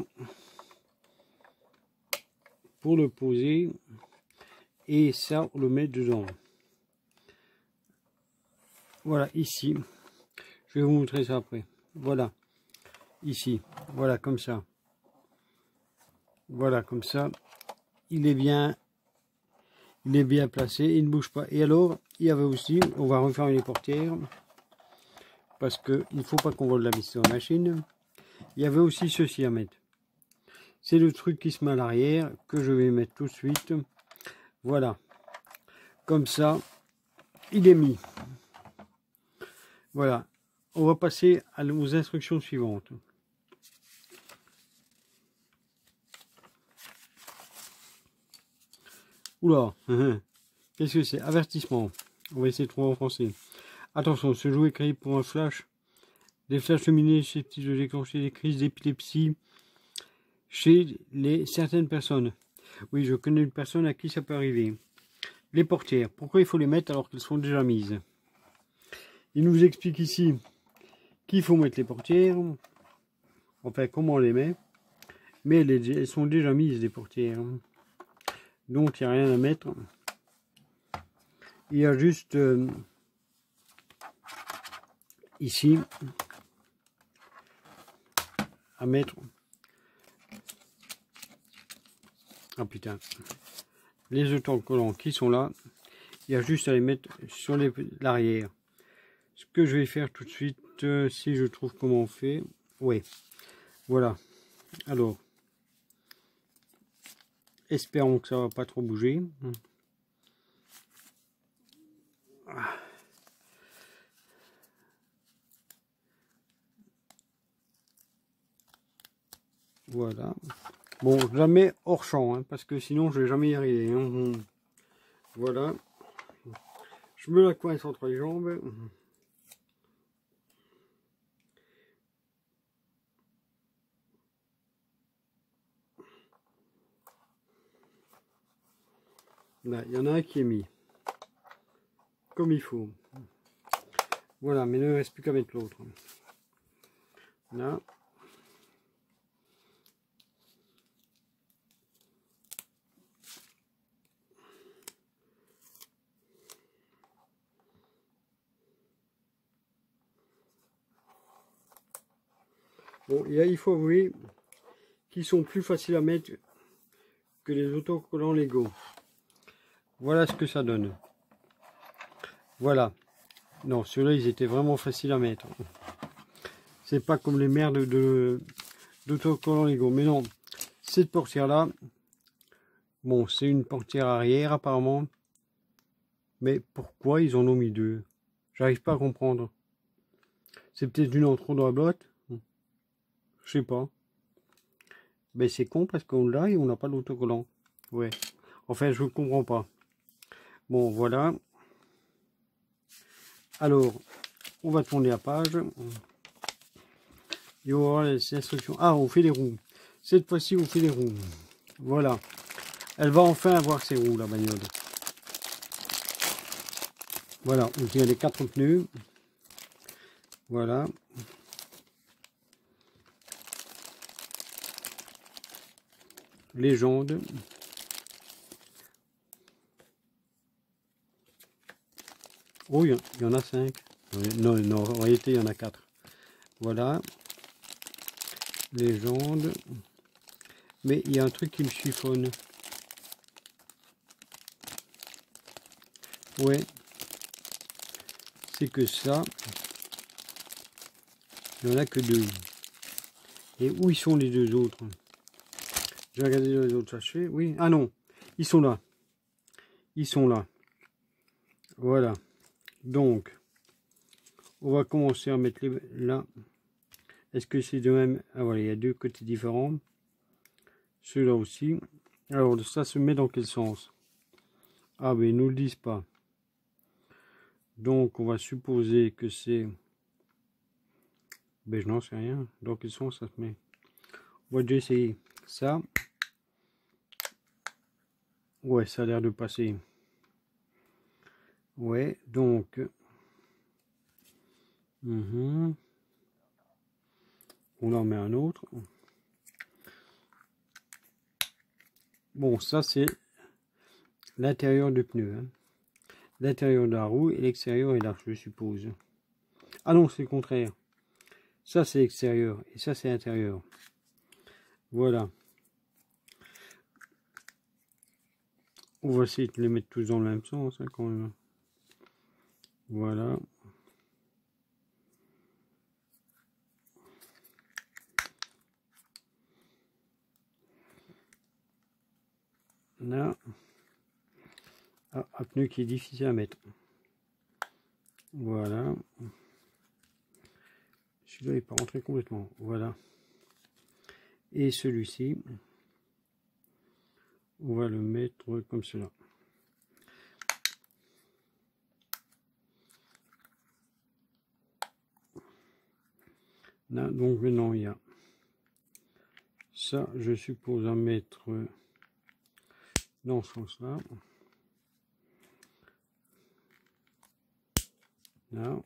[SPEAKER 1] Pour le poser. Et ça, on le met dedans. Voilà, ici. Je vais vous montrer ça après. Voilà. Ici. Voilà, comme ça. Voilà, comme ça. Il est bien placé. Il ne bouge pas. Et alors, il y avait aussi, on va refermer les portières. Parce qu'il ne faut pas qu'on vole la vis sur la machine. Il y avait aussi ceci à mettre. C'est le truc qui se met à l'arrière que je vais mettre tout de suite. Voilà. Comme ça, il est mis. Voilà. On va passer aux instructions suivantes. Oula. Qu'est-ce que c'est? Avertissement. On va essayer de trouver en français. Attention, ce jeu est créé pour un flash. Des flashs lumineux susceptibles de déclencher des crises d'épilepsie chez certaines personnes. Oui, je connais une personne à qui ça peut arriver. Les portières. Pourquoi il faut les mettre alors qu'elles sont déjà mises? Il nous explique ici qu'il faut mettre les portières. Enfin, comment on les met. Mais elles sont déjà mises, les portières. Donc, il n'y a rien à mettre. Il y a juste ici à mettre. Ah putain. Les autocollants qui sont là. Il y a juste à les mettre sur l'arrière. Ce que je vais faire tout de suite, si je trouve comment on fait. Ouais. Voilà. Alors. Espérons que ça va pas trop bouger. Voilà. Bon, jamais hors champ, hein, parce que sinon je vais jamais y arriver. Hein. Voilà. Je me la coince entre les jambes. Là, il y en a un qui est mis. Comme il faut. Voilà, mais il ne reste plus qu'à mettre l'autre. Là. Bon, et là, il faut avouer qu'ils sont plus faciles à mettre que les autocollants Lego. Voilà ce que ça donne. Voilà. Non, ceux-là, ils étaient vraiment faciles à mettre. C'est pas comme les merdes d'autocollants Lego. Mais non, cette portière-là, bon, c'est une portière arrière apparemment. Mais pourquoi ils en ont mis deux? J'arrive pas à comprendre. C'est peut-être une en trop dans la boîte. Je sais pas. Mais c'est con parce qu'on l'a et on n'a pas d'autocollant. Ouais. Enfin, je ne comprends pas. Bon, voilà. Alors, on va tourner la page. Et on va voir les instructions. Ah, on fait les roues. Cette fois-ci, on fait les roues. Voilà. Elle va enfin avoir ses roues, la bagnole. Voilà, on tient les 4 pneus. Voilà. Les jantes. Oh, il y en a 5. Non, non, en réalité, il y en a 4. Voilà. Les jantes. Mais il y a un truc qui me chiffonne. Ouais. C'est que ça. Il n'y en a que 2. Et où ils sont les 2 autres? Je vais regarder les autres sachets. Oui. Ah non. Ils sont là. Ils sont là. Voilà. Donc, on va commencer à mettre là Est-ce que c'est de même? Ah voilà, il y a deux côtés différents. Ceux-là aussi. Alors, ça se met dans quel sens? Ah, mais ils nous le disent pas. Donc, on va supposer que c'est... Ben, je n'en sais rien. Dans quel sens ça se met? On va déjà essayer ça. Ouais, ça a l'air de passer. Ouais, donc... on en met un autre. Bon, ça c'est l'intérieur du pneu. Hein. L'intérieur de la roue et l'extérieur est là, je suppose. Ah non, c'est le contraire. Ça c'est extérieur et ça c'est intérieur. Voilà. On va essayer de les mettre tous dans le même sens hein, quand même. Voilà. Là. Ah, un pneu qui est difficile à mettre. Voilà. Celui-là n'est pas rentré complètement. Voilà. Et celui-ci, on va le mettre comme cela. Là, donc maintenant il y a ça, je suppose à mettre dans ce sens-là. Là.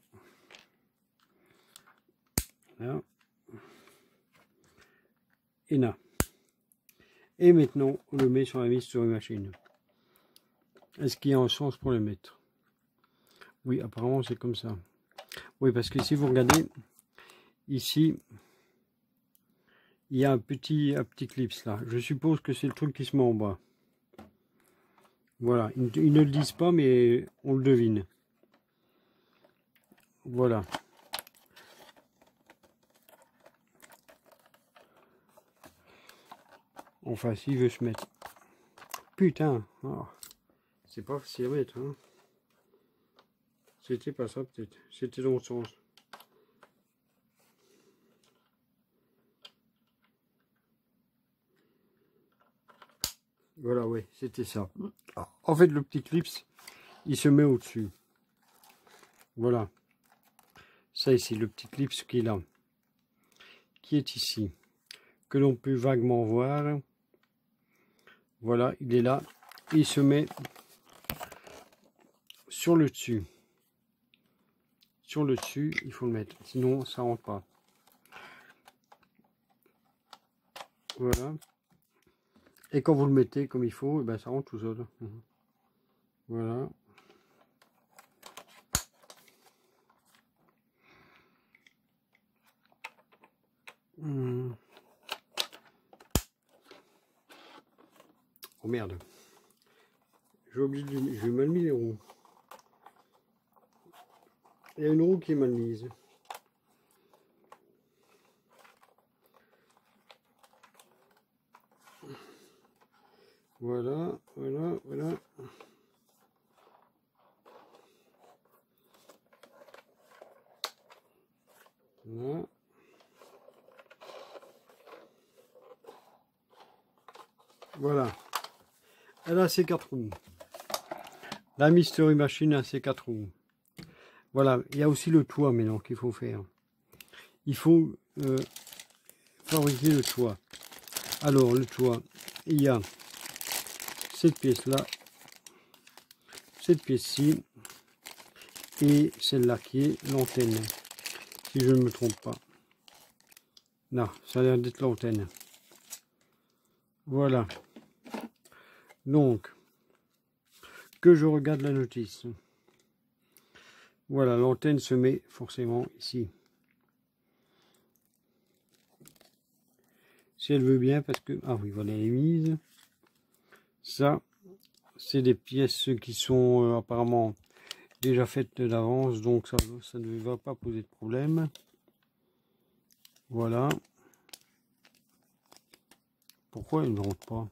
[SPEAKER 1] Là. Et là. Et maintenant, on le met sur la mise sur une machine. Est-ce qu'il y a un sens pour le mettre? Oui, apparemment c'est comme ça. Oui, parce que si vous regardez, ici, il y a un petit clips là. Je suppose que c'est le truc qui se met en bas. Voilà, ils ne le disent pas, mais on le devine. Voilà. Enfin, s'il veut se mettre. Putain, oh, c'est pas facile à mettre. Hein. C'était pas ça peut-être. C'était dans le sens. Voilà, ouais, c'était ça. En fait, le petit clips, il se met au-dessus. Voilà. Ça ici, le petit clips qui est là. Qui est ici. Que l'on peut vaguement voir. Voilà, il est là. Et il se met sur le dessus. Sur le dessus, il faut le mettre. Sinon, ça rentre pas. Voilà. Et quand vous le mettez comme il faut, et ben ça rentre tout seul. Voilà. Oh merde. J'ai oublié de... J'ai mal mis les roues. Il y a une roue qui est mal mise. Voilà, voilà, voilà. Là. Voilà. Elle a ses 4 roues. La Mystery Machine a ses 4 roues. Voilà. Il y a aussi le toit maintenant qu'il faut faire. Il faut fabriquer le toit. Alors, le toit, il y a cette pièce-là, cette pièce-ci, et celle-là qui est l'antenne. Si je ne me trompe pas. Là, ça a l'air d'être l'antenne. Voilà. Donc, que je regarde la notice. Voilà, l'antenne se met forcément ici. Si elle veut bien, parce que... Ah oui, voilà, elle est mise. Ça, c'est des pièces qui sont apparemment déjà faites d'avance, donc ça ne va pas poser de problème. Voilà. Pourquoi elle ne rentre pas?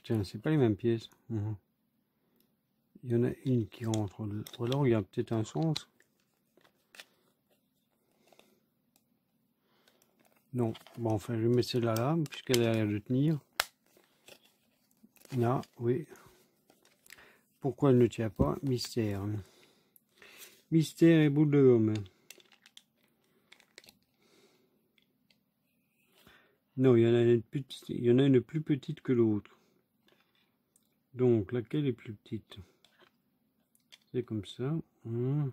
[SPEAKER 1] Tiens, c'est pas les mêmes pièces. Il y en a une qui rentre. Ou alors il y a peut-être un sens. Non. Bon, enfin, je mets celle-là là, puisqu'elle a l'air de tenir. Là, oui. Pourquoi elle ne tient pas? Mystère. Mystère et boule de gomme. Non, il y en a une plus petite que l'autre. Donc, laquelle est plus petite? C'est comme ça. Il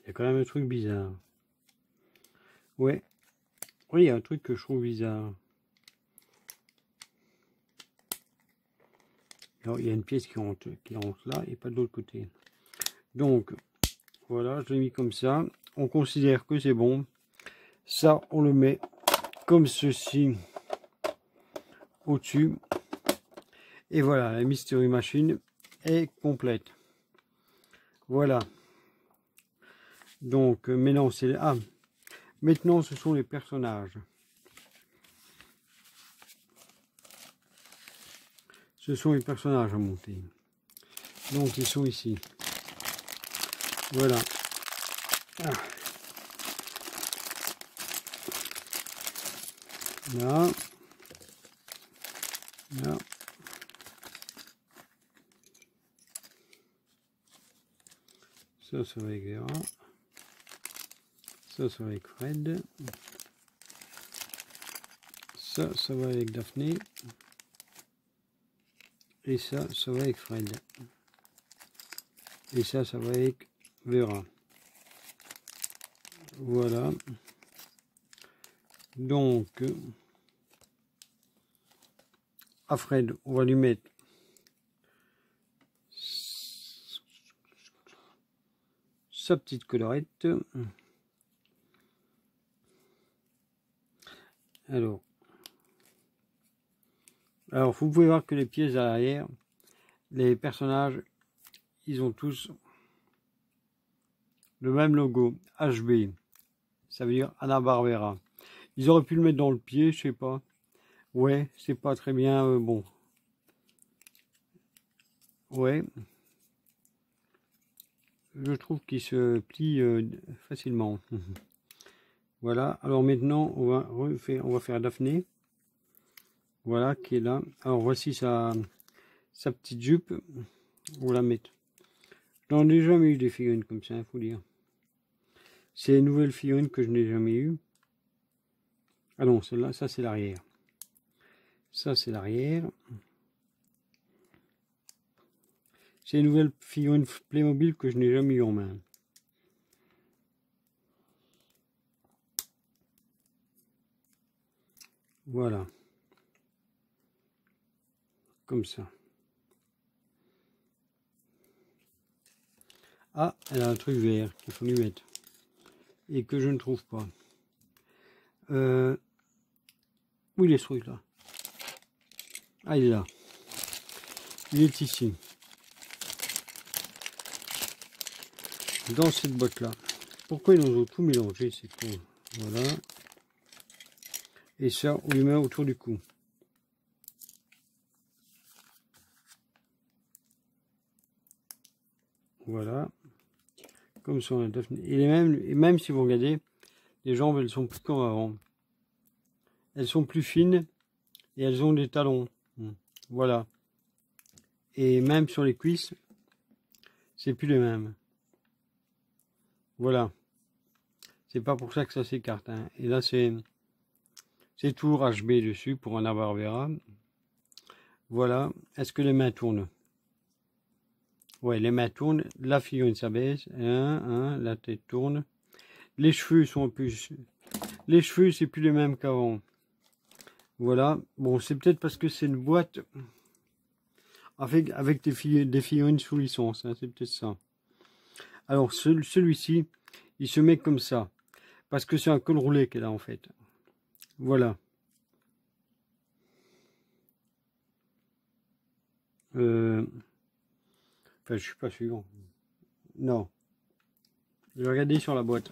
[SPEAKER 1] y a quand même un truc bizarre. Ouais. Oui, il y a un truc que je trouve bizarre. Alors, il y a une pièce qui rentre là et pas de l'autre côté. Donc, voilà, je l'ai mis comme ça. On considère que c'est bon. Ça, on le met comme ceci au-dessus. Et voilà, la Mystery Machine est complète. Voilà. Donc, maintenant, c'est... Ah, maintenant, ce sont les personnages. Ce sont les personnages à monter. Donc, ils sont ici. Voilà. Ah. Là. Là. Ça va avec Vera. Ça va avec Fred. Ça va avec Daphné. Et ça va avec Fred. Et ça va avec Vera. Voilà. Donc, à Fred, on va lui mettre sa petite collerette. Alors, vous pouvez voir que les pièces à l'arrière, les personnages, ils ont tous le même logo, HB. Ça veut dire Hanna-Barbera. Ils auraient pu le mettre dans le pied, je sais pas. Ouais, c'est pas très bien, bon. Ouais. Je trouve qu'il se plie facilement. Voilà. Alors maintenant, on va faire Daphné. Voilà, qui est là. Alors voici sa petite jupe. On la met. Je n'en ai jamais eu des figurines comme ça, il faut dire. C'est une nouvelle figurine que je n'ai jamais eu. Ah non, celle-là, ça c'est l'arrière. Ça c'est l'arrière. C'est une nouvelle figurine Playmobil que je n'ai jamais eu en main. Voilà. Comme ça. Ah, elle a un truc vert qu'il faut lui mettre. Et que je ne trouve pas. Où il est ce truc là? Ah, il est là. Il est ici. Dans cette boîte là. Pourquoi ils nous ont tout mélangé? C'est con. Voilà. Et ça, on lui met autour du cou. Voilà. Comme ça, on a Daphné. Et même si vous regardez, les jambes, elles sont plus comme avant. Elles sont plus fines et elles ont des talons. Voilà. Et même sur les cuisses, c'est plus les mêmes. Voilà. C'est pas pour ça que ça s'écarte. Hein. Et là, c'est toujours HB dessus pour un Hanna-Barbera. Voilà. Est-ce que les mains tournent? Ouais, les mains tournent. La figurine s'abaisse. La tête tourne. Les cheveux sont plus... Les cheveux, c'est plus les mêmes qu'avant. Voilà. Bon, c'est peut-être parce que c'est une boîte avec des figurines sous licence. Hein, c'est peut-être ça. Alors, celui-ci, il se met comme ça. Parce que c'est un col roulé qu'elle a en fait. Voilà. Enfin, je suis pas sûr. Non. Je vais regarder sur la boîte.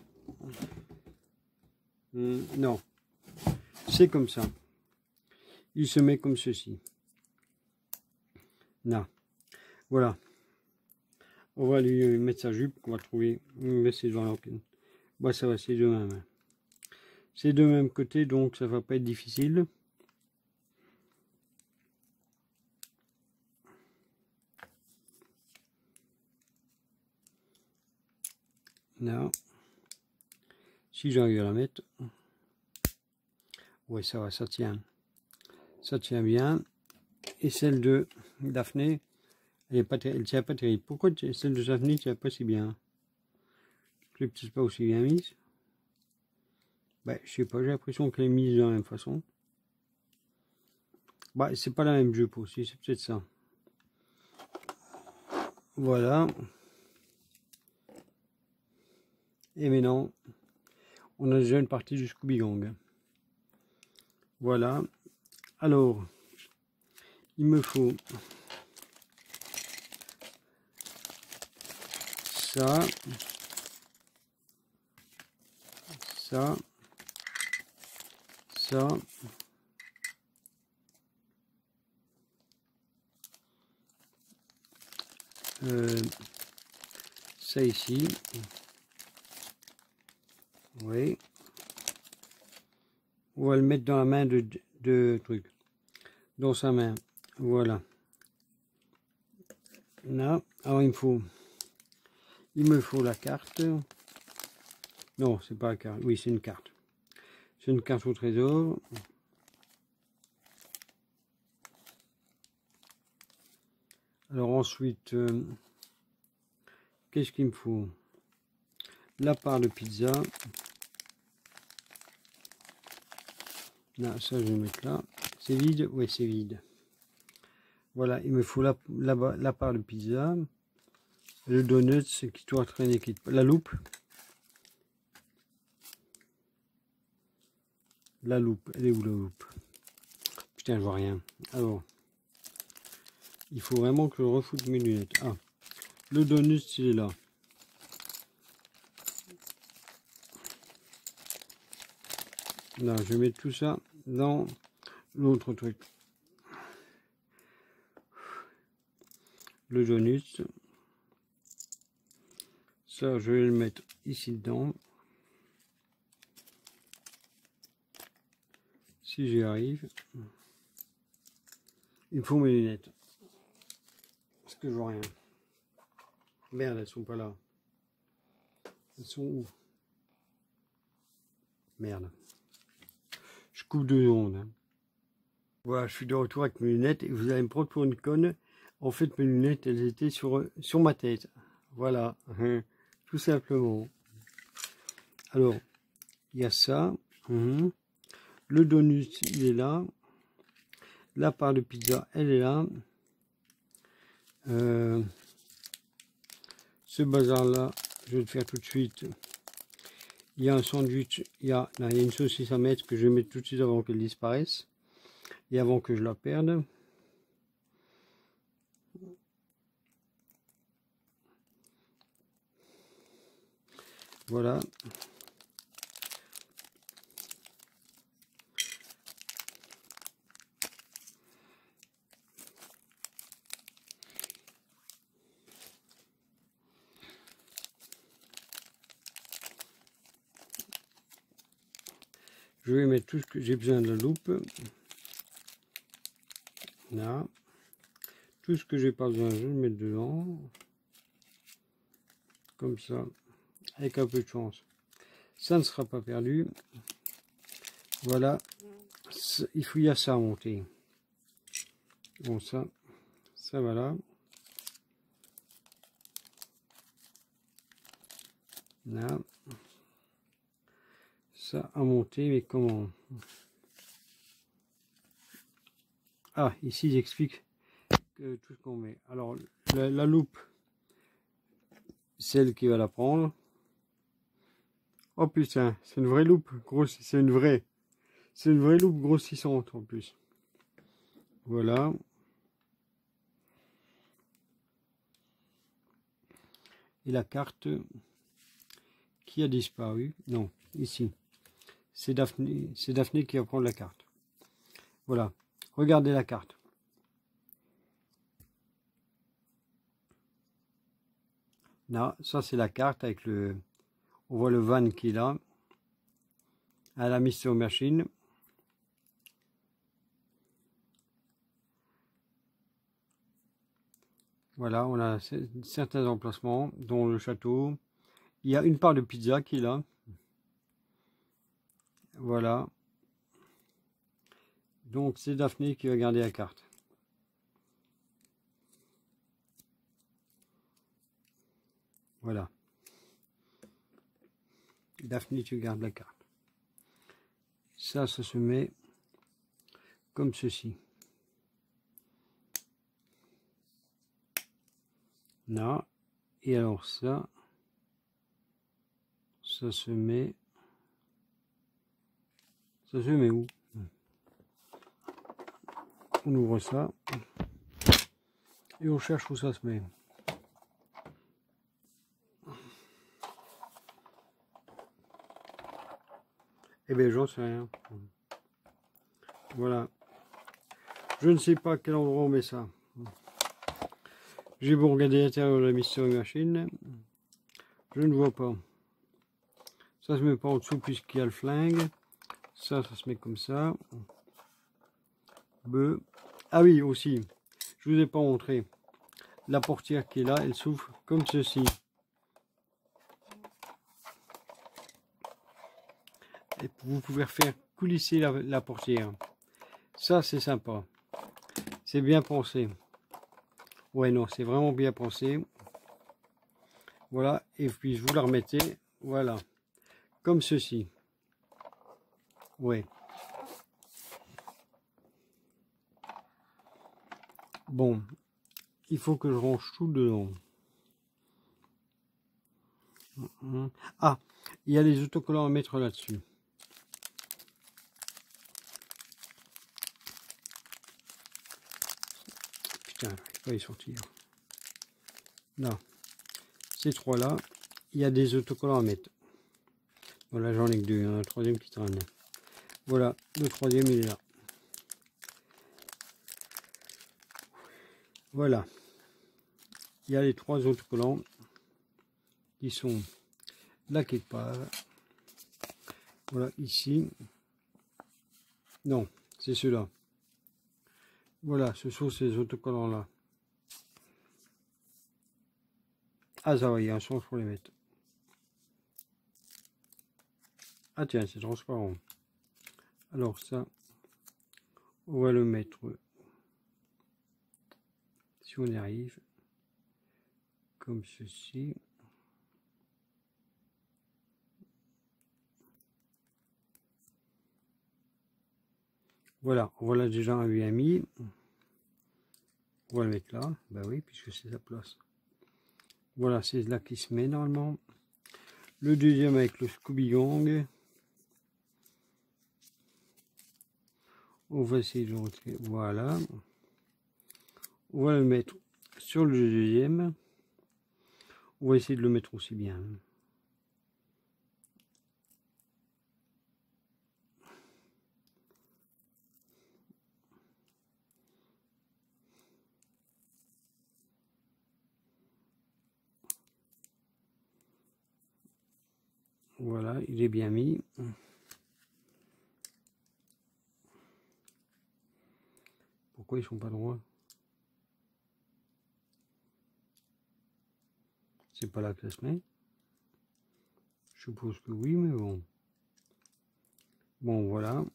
[SPEAKER 1] Non, c'est comme ça. Il se met comme ceci. Là, voilà. On va lui mettre sa jupe qu'on va trouver. C'est devant la... Bah, ça va, c'est de même. C'est de même côté, donc ça va pas être difficile. Là. Si j'arrive à la mettre. Ouais, ça va, ça tient. Ça tient bien. Et celle de Daphné, elle tient pas terrible. Pourquoi celle de Daphné tient pas si bien? Je l'ai peut-être pas aussi bien mise. Bah, je sais pas, j'ai l'impression qu'elle est mise de la même façon. Bah, c'est pas la même jupe aussi, c'est peut-être ça. Voilà. Et maintenant, on a déjà une partie du Scooby Gang. Voilà. Alors, il me faut ça, ça, ça, ça ici, oui, on va le mettre dans la main de truc, dans sa main, voilà. Là, alors il me faut la carte. Non, c'est pas la carte, oui c'est une carte. C'est une carte au trésor. Alors ensuite, qu'est-ce qu'il me faut? La part de pizza. Là, ça je vais mettre là. C'est vide? Oui, c'est vide. Voilà, il me faut la part de pizza. Le donut, c'est qui doit traîner. La loupe. La loupe, elle est où la loupe? Putain, je vois rien. Alors, il faut vraiment que je refoute mes lunettes. Ah, le donut, il est là. Là, je vais mettre tout ça dans l'autre truc. Le donut. Ça, je vais le mettre ici dedans. Si j'y arrive. Il me faut mes lunettes. Parce que je vois rien. Merde, elles sont pas là. Elles sont où? Merde. Je coupe 2 secondes. Hein. Voilà, je suis de retour avec mes lunettes et vous allez me prendre pour une conne. En fait, mes lunettes, elles étaient sur ma tête. Voilà. Tout simplement. Alors, il y a ça. Le donut, il est là. La part de pizza, elle est là. Ce bazar-là, je vais le faire tout de suite. Il y a un sandwich, il y a une saucisse à mettre que je vais mettre tout de suite avant qu'elle disparaisse. Et avant que je la perde. Voilà. Je vais mettre tout ce que j'ai besoin de la loupe. Là. Tout ce que j'ai pas besoin, je vais le mettre dedans. Comme ça. Avec un peu de chance. Ça ne sera pas perdu. Voilà. Il y a ça à monter. Bon, ça va là. Là. Ça à monter, mais comment? Ah, ici j'explique que tout ce qu'on met. Alors, la loupe, celle qui va la prendre. Oh putain, c'est une vraie loupe grosse, c'est une vraie loupe grossissante en plus. Voilà. Et la carte qui a disparu. Non, ici. C'est Daphné qui va prendre la carte. Voilà. Regardez la carte. Là, ça c'est la carte avec le... On voit le van qui est là. À la Mystery Machine. Voilà, on a certains emplacements, dont le château. Il y a une part de pizza qui est là. Voilà. Donc c'est Daphné qui va garder la carte. Voilà. Daphné, tu gardes la carte. Ça se met comme ceci. Là. Et alors ça se met... Ça se met où? On ouvre ça. Et on cherche où ça se met. Eh bien, j'en sais rien. Voilà. Je ne sais pas à quel endroit on met ça. J'ai beau regarder l'intérieur de la Mystery Machine. Je ne vois pas. Ça se met pas en dessous puisqu'il y a le flingue. Ça se met comme ça. Ah oui, aussi. Je vous ai pas montré. La portière qui est là, elle s'ouvre comme ceci. Et vous pouvez faire coulisser la portière. Ça, c'est sympa. C'est bien pensé. Ouais, non, c'est vraiment bien pensé. Voilà. Et puis, vous la remettez. Voilà. Comme ceci. Ouais. Bon. Il faut que je range tout dedans. Ah, il y a les autocollants à mettre là-dessus. Putain, il faut y sortir. Là, ces trois-là, il y a des autocollants à mettre. Voilà, j'en ai que deux. Il y en a un troisième qui traîne. Voilà, le troisième, il est là. Voilà. Il y a les trois autocollants qui sont là quelque part. Voilà, ici. Non, c'est ceux-là. Voilà, ce sont ces autocollants-là. Ah, ça va, il y a un sens pour les mettre. Ah tiens, c'est transparent. Alors ça, on va le mettre, si on y arrive, comme ceci. Voilà, on l'a déjà bien mis. On va le mettre là, bah oui, puisque c'est sa place. Voilà, c'est là qui se met normalement. Le deuxième avec le Scooby Gang. On va essayer de le retirer. Voilà. On va le mettre sur le deuxième. On va essayer de le mettre aussi bien. Voilà, il est bien mis. Pourquoi ils sont pas droits? C'est pas là que ça se met. Je suppose que oui, mais bon. Bon, voilà.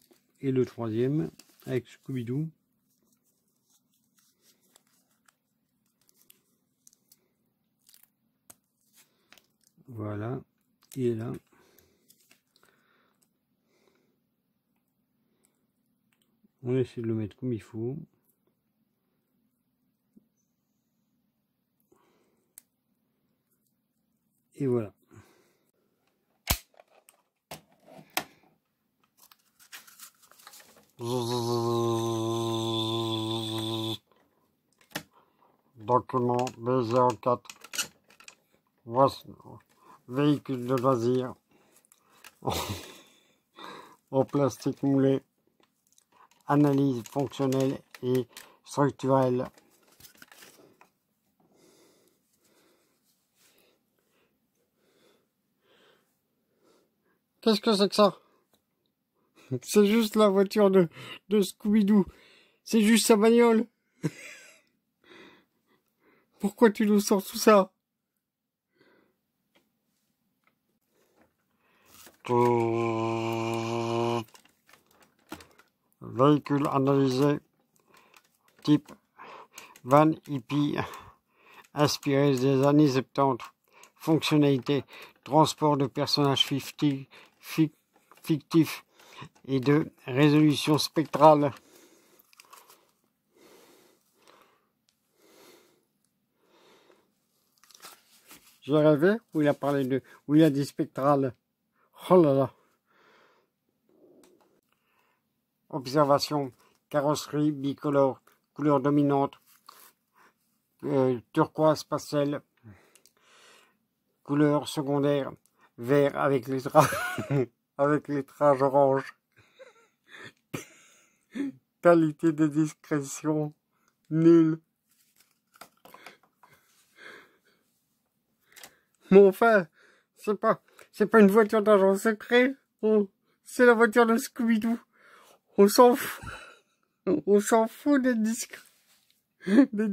[SPEAKER 1] Et le troisième, avec Scooby-Doo. Voilà. Il est là. On essaie de le mettre comme il faut. Et voilà. Document B04. véhicule de loisirs en plastique moulé, analyse fonctionnelle et structurelle. Qu'est-ce que c'est que ça? C'est juste la voiture de Scooby-Doo. C'est juste sa bagnole. Pourquoi tu nous sors tout ça? Véhicule analysé. Type van hippie. Inspiré des années 70. Fonctionnalité. Transport de personnages fictifs et de résolution spectrale. J'ai rêvé où il a parlé de, où il a dit spectral. Oh là là. Observation. Carrosserie bicolore. Couleur dominante. Turquoise pastel. Couleur secondaire. Vert avec les avec lettrage orange. Qualité de discrétion nulle. Mais enfin, c'est pas une voiture d'agent secret. C'est la voiture de Scooby-Doo. On s'en fout. On s'en fout d'être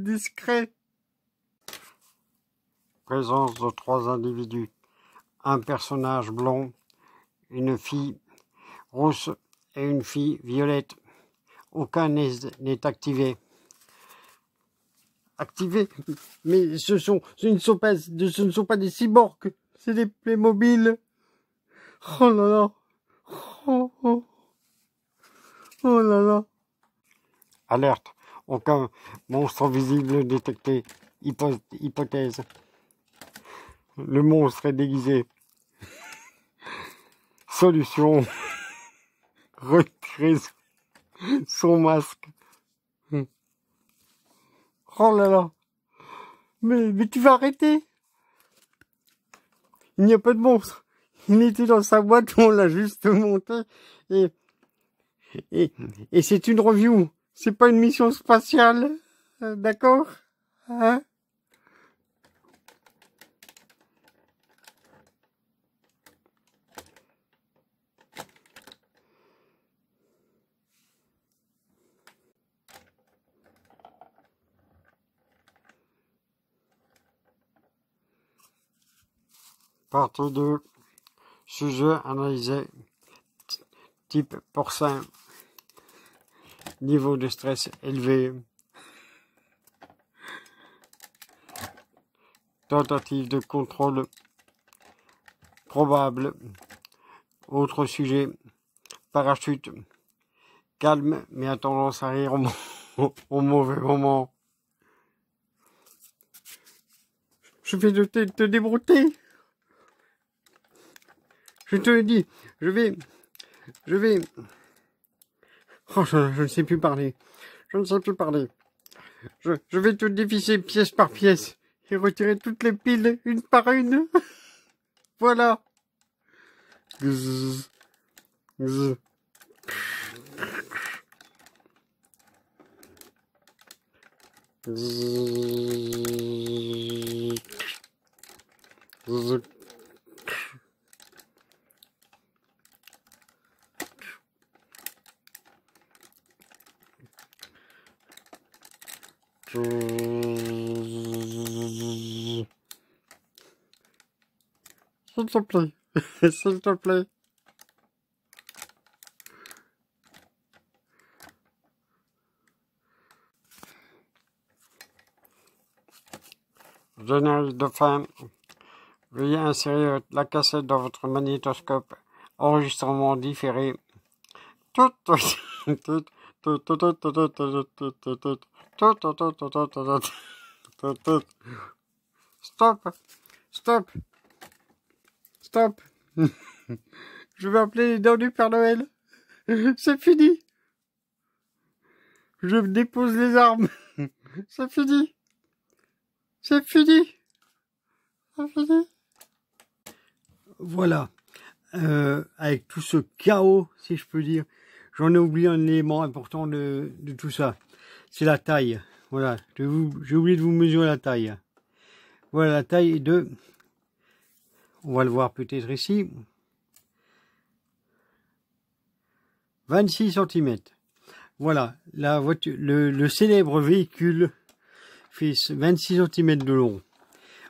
[SPEAKER 1] discret. Présence de 3 individus. Un personnage blond, une fille rousse et une fille violette. Aucun n'est activé. Activé? Mais ce ne sont pas des cyborgs, c'est des Playmobil. Oh là là. Oh, oh. Oh là là. Alerte. Aucun monstre visible détecté. Hypothèse. Le monstre est déguisé. Solution. Retirer son masque. Oh là là. Mais tu vas arrêter. Il n'y a pas de monstre. Il était dans sa boîte, on l'a juste monté. Et c'est une review. C'est pas une mission spatiale. D'accord? Hein? Partie 2. Sujet analysé. Type porcin. Niveau de stress élevé. Tentative de contrôle probable. Autre sujet. Parachute. Calme, mais a tendance à rire au mauvais moment. Je vais te débrouiller. Je te le dis, je vais... Oh, je ne sais plus parler. Je vais te dévisser pièce par pièce et retirer toutes les piles une par une. Voilà. Gzz. Gzz. Gzz. Gzz. S'il te plaît, s'il te plaît. Générique de fin. Veuillez insérer la cassette dans votre magnétoscope. Enregistrement différé. Stop. Stop. Stop. Je vais appeler les dents du Père Noël. C'est fini. Je dépose les armes. C'est fini. C'est fini. C'est fini. Voilà. Avec tout ce chaos, si je peux dire, j'en ai oublié un élément important de tout ça. C'est la taille. Voilà. J'ai oublié de vous mesurer la taille. Voilà la taille de... On va le voir peut-être ici. 26 cm. Voilà. La voiture, le célèbre véhicule fait 26 cm de long.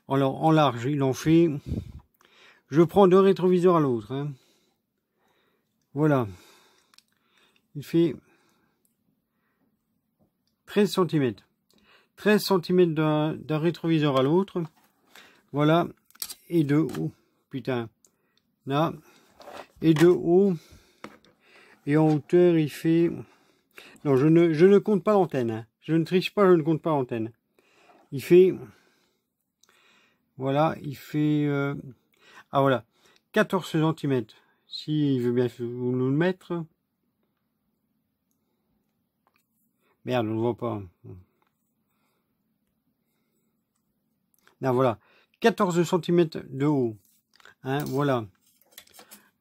[SPEAKER 1] Alors, en large, il en fait... Je prends 2 rétroviseurs à l'autre. Hein. Voilà. Il fait 13 cm. 13 cm d'un rétroviseur à l'autre. Voilà. Et de haut. Putain. Là. Et de haut. Et en hauteur, il fait... Non, je ne compte pas l'antenne. Hein. Je ne triche pas, je ne compte pas l'antenne. Il fait... Voilà. Il fait... Ah voilà. 14 cm. S'il veut bien nous le mettre. Merde, on ne voit pas. Là, voilà. 14 cm de haut. Hein, voilà.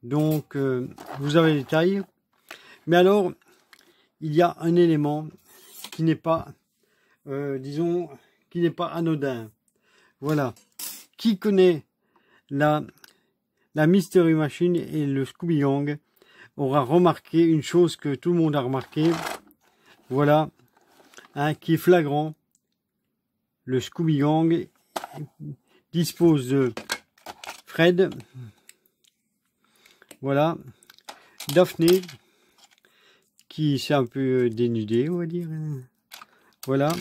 [SPEAKER 1] Donc, vous avez les tailles. Mais alors, il y a un élément qui n'est pas, disons, qui n'est pas anodin. Voilà. Qui connaît la Mystery Machine et le Scooby Gang aura remarqué une chose que tout le monde a remarqué. Voilà. Hein, qui est flagrant. Le Scooby Gang dispose de Fred. Voilà. Daphné, qui s'est un peu dénudée, on va dire. Voilà.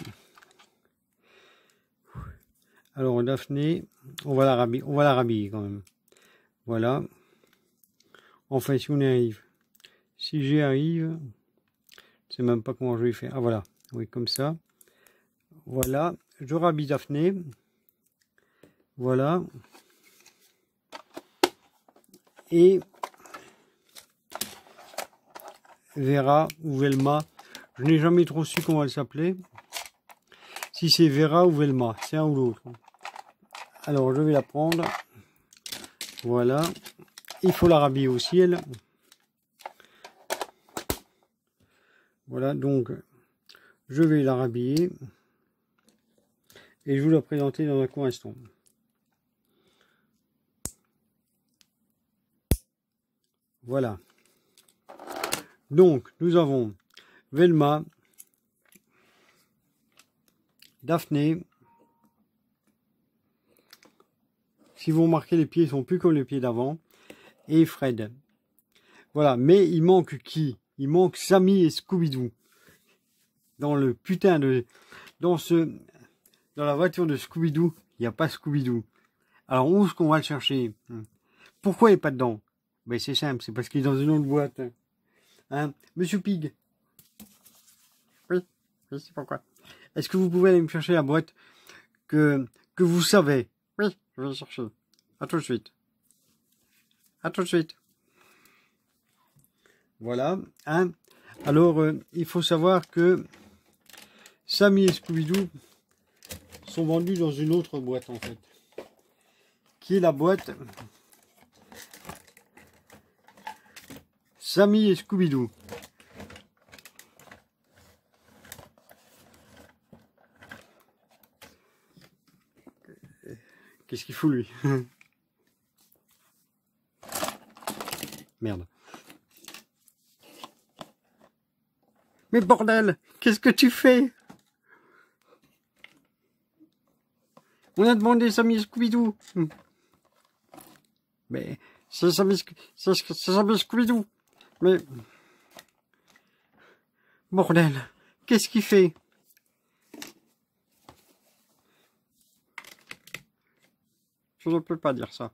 [SPEAKER 1] Alors Daphné, on va la rhabiller quand même. Voilà. Enfin, si on y arrive. Si j'y arrive, je sais même pas comment je vais faire. Ah voilà. Oui, comme ça. Voilà. Je rhabille Daphné. Voilà. Et Vera ou Velma. Je n'ai jamais trop su comment elle s'appelait. Si c'est Vera ou Velma, c'est un ou l'autre. Alors je vais la prendre. Voilà. Il faut la rhabiller aussi, elle. Voilà, donc je vais la rhabiller. Et je vais vous la présenter dans un court instant. Voilà. Donc, nous avons Velma, Daphné. Si vous remarquez, les pieds sont plus comme les pieds d'avant. Et Fred. Voilà. Mais il manque qui? Il manque Sammy et Scooby-Doo. Dans le putain de... Dans la voiture de Scooby-Doo, il n'y a pas Scooby-Doo. Alors, où est-ce qu'on va le chercher? Pourquoi il n'est pas dedans? Ben, c'est simple, c'est parce qu'il est dans une autre boîte. Hein? Monsieur Pig. Oui, c'est pourquoi. Est-ce que vous pouvez aller me chercher la boîte que vous savez? Oui, je vais chercher. À tout de suite. À tout de suite. Voilà. Hein? Alors, il faut savoir que Sammy et Scooby-Doo sont vendus dans une autre boîte, en fait. Qui est la boîte Sammy et Scooby-Doo. Qu'est-ce qu'il fout, lui? Merde. Mais bordel, qu'est-ce que tu fais? On a demandé Sammy et Scooby-Doo. Mais c'est Sammy Scooby-Doo. Mais bordel, qu'est-ce qu'il fait? Je ne peux pas dire ça.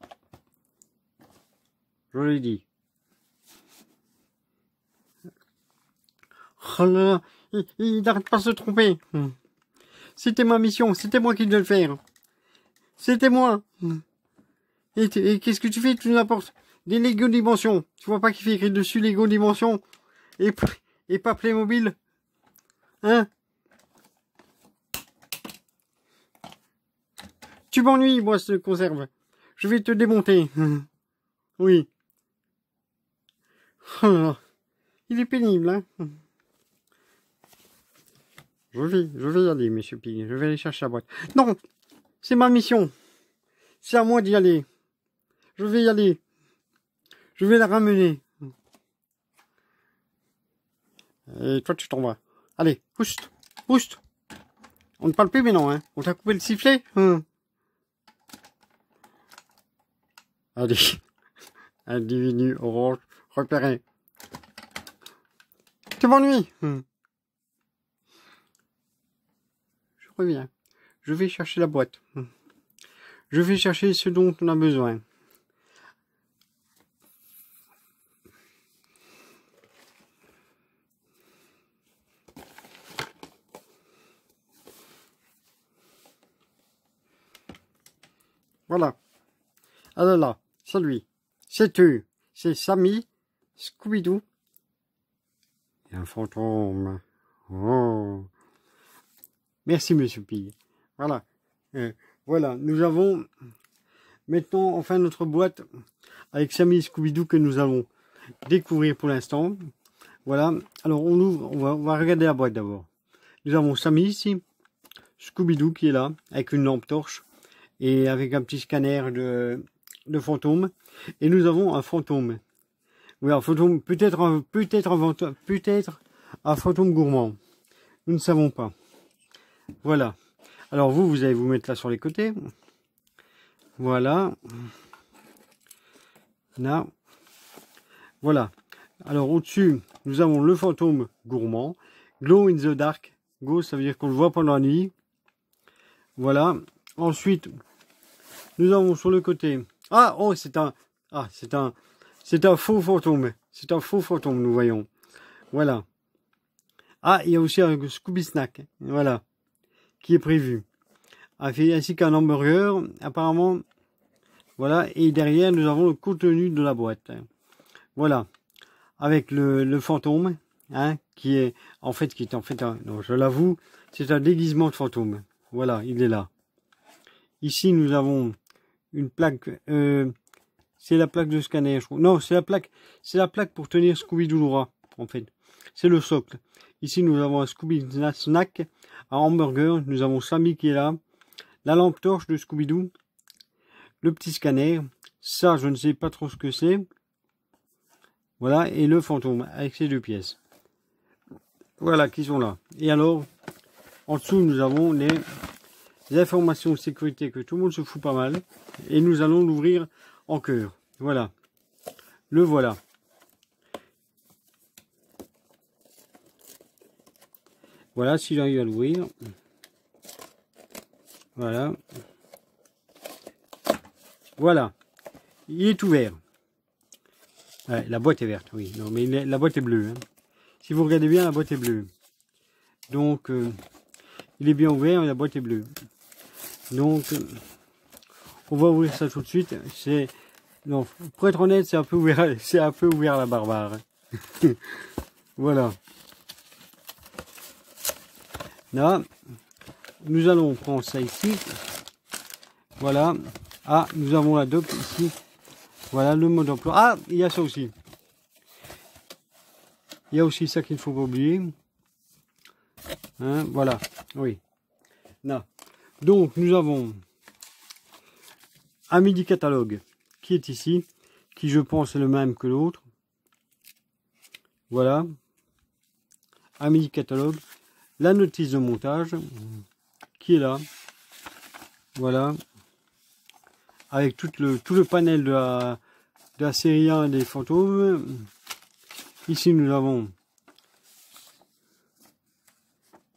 [SPEAKER 1] Je l'ai dit. Oh là là, il n'arrête pas de se tromper. C'était ma mission, c'était moi qui devais le faire. C'était moi. Et qu'est-ce que tu fais? Tu nous apportes des Lego Dimension. Tu vois pas qu'il fait écrit dessus Lego Dimension et pas Playmobil? Hein? Tu m'ennuies, moi, ce conserve. Je vais te démonter. Oui. Oh là là. Il est pénible, hein. Je vais y aller, monsieur Pig. Je vais aller chercher la boîte. Non, c'est ma mission. C'est à moi d'y aller. Je vais y aller. Je vais la ramener. Et toi, tu t'en vas. Allez, pousse. Pousse. On ne parle plus maintenant, hein. On t'a coupé le sifflet. Allez. Individu orange repéré. Tu m'ennuies. Je reviens. Je vais chercher la boîte. Je vais chercher ce dont on a besoin. Voilà. Alors là, c'est lui. C'est eux. C'est Sammy, Scooby-Doo. Et un fantôme. Oh. Merci, monsieur Pig. Voilà. Voilà, nous avons maintenant enfin notre boîte avec Sammy et Scooby-Doo que nous allons découvrir pour l'instant. Voilà. Alors, on ouvre, on va regarder la boîte d'abord. Nous avons Sammy ici. Scooby-Doo qui est là, avec une lampe torche. Et avec un petit scanner de fantôme. Et nous avons un fantôme. Oui, un fantôme, peut-être un fantôme gourmand. Nous ne savons pas. Voilà. Alors vous allez vous mettre là sur les côtés. Voilà. Là. Voilà. Alors au-dessus, nous avons le fantôme gourmand. Glow in the dark. Go, ça veut dire qu'on le voit pendant la nuit. Voilà. Ensuite, nous avons sur le côté. Ah, oh, c'est un faux fantôme. C'est un faux fantôme, nous voyons. Voilà. Ah, il y a aussi un Scooby Snack. Voilà. Qui est prévu. Ainsi qu'un hamburger, apparemment. Voilà. Et derrière, nous avons le contenu de la boîte. Voilà. Avec le fantôme, hein, qui est en fait non, je l'avoue, c'est un déguisement de fantôme. Voilà, il est là. Ici, nous avons une plaque, c'est la plaque de scanner, je crois. Non, c'est la plaque pour tenir Scooby-Doo droit, en fait. C'est le socle. Ici, nous avons un Scooby Snack, un hamburger, nous avons Sammy qui est là, la lampe torche de Scooby-Doo, le petit scanner, ça, je ne sais pas trop ce que c'est. Voilà, et le fantôme, avec ses deux pièces. Voilà, qui sont là. Et alors, en dessous, nous avons les informations de sécurité que tout le monde se fout pas mal. Et nous allons l'ouvrir en cœur. Voilà. Le voilà. Voilà, si j'arrive à l'ouvrir. Voilà. Voilà. Il est ouvert. Ouais, la boîte est verte, oui. Non, mais la boîte est bleue. Hein. Si vous regardez bien, la boîte est bleue. Donc, il est bien ouvert, mais la boîte est bleue. Donc, on va ouvrir ça tout de suite. Non, pour être honnête, c'est un peu ouvert la barbare. Voilà. Là, nous allons prendre ça ici. Voilà. Ah, nous avons la doc ici. Voilà le mode d'emploi. Ah, il y a ça aussi. Il y a aussi ça qu'il ne faut pas oublier. Hein, voilà. Oui. Là. Donc, nous avons un midi catalogue qui est ici, qui je pense est le même que l'autre. Voilà. Un midi catalogue. La notice de montage qui est là. Voilà. Avec tout le panel de la série 1 des fantômes. Ici, nous avons...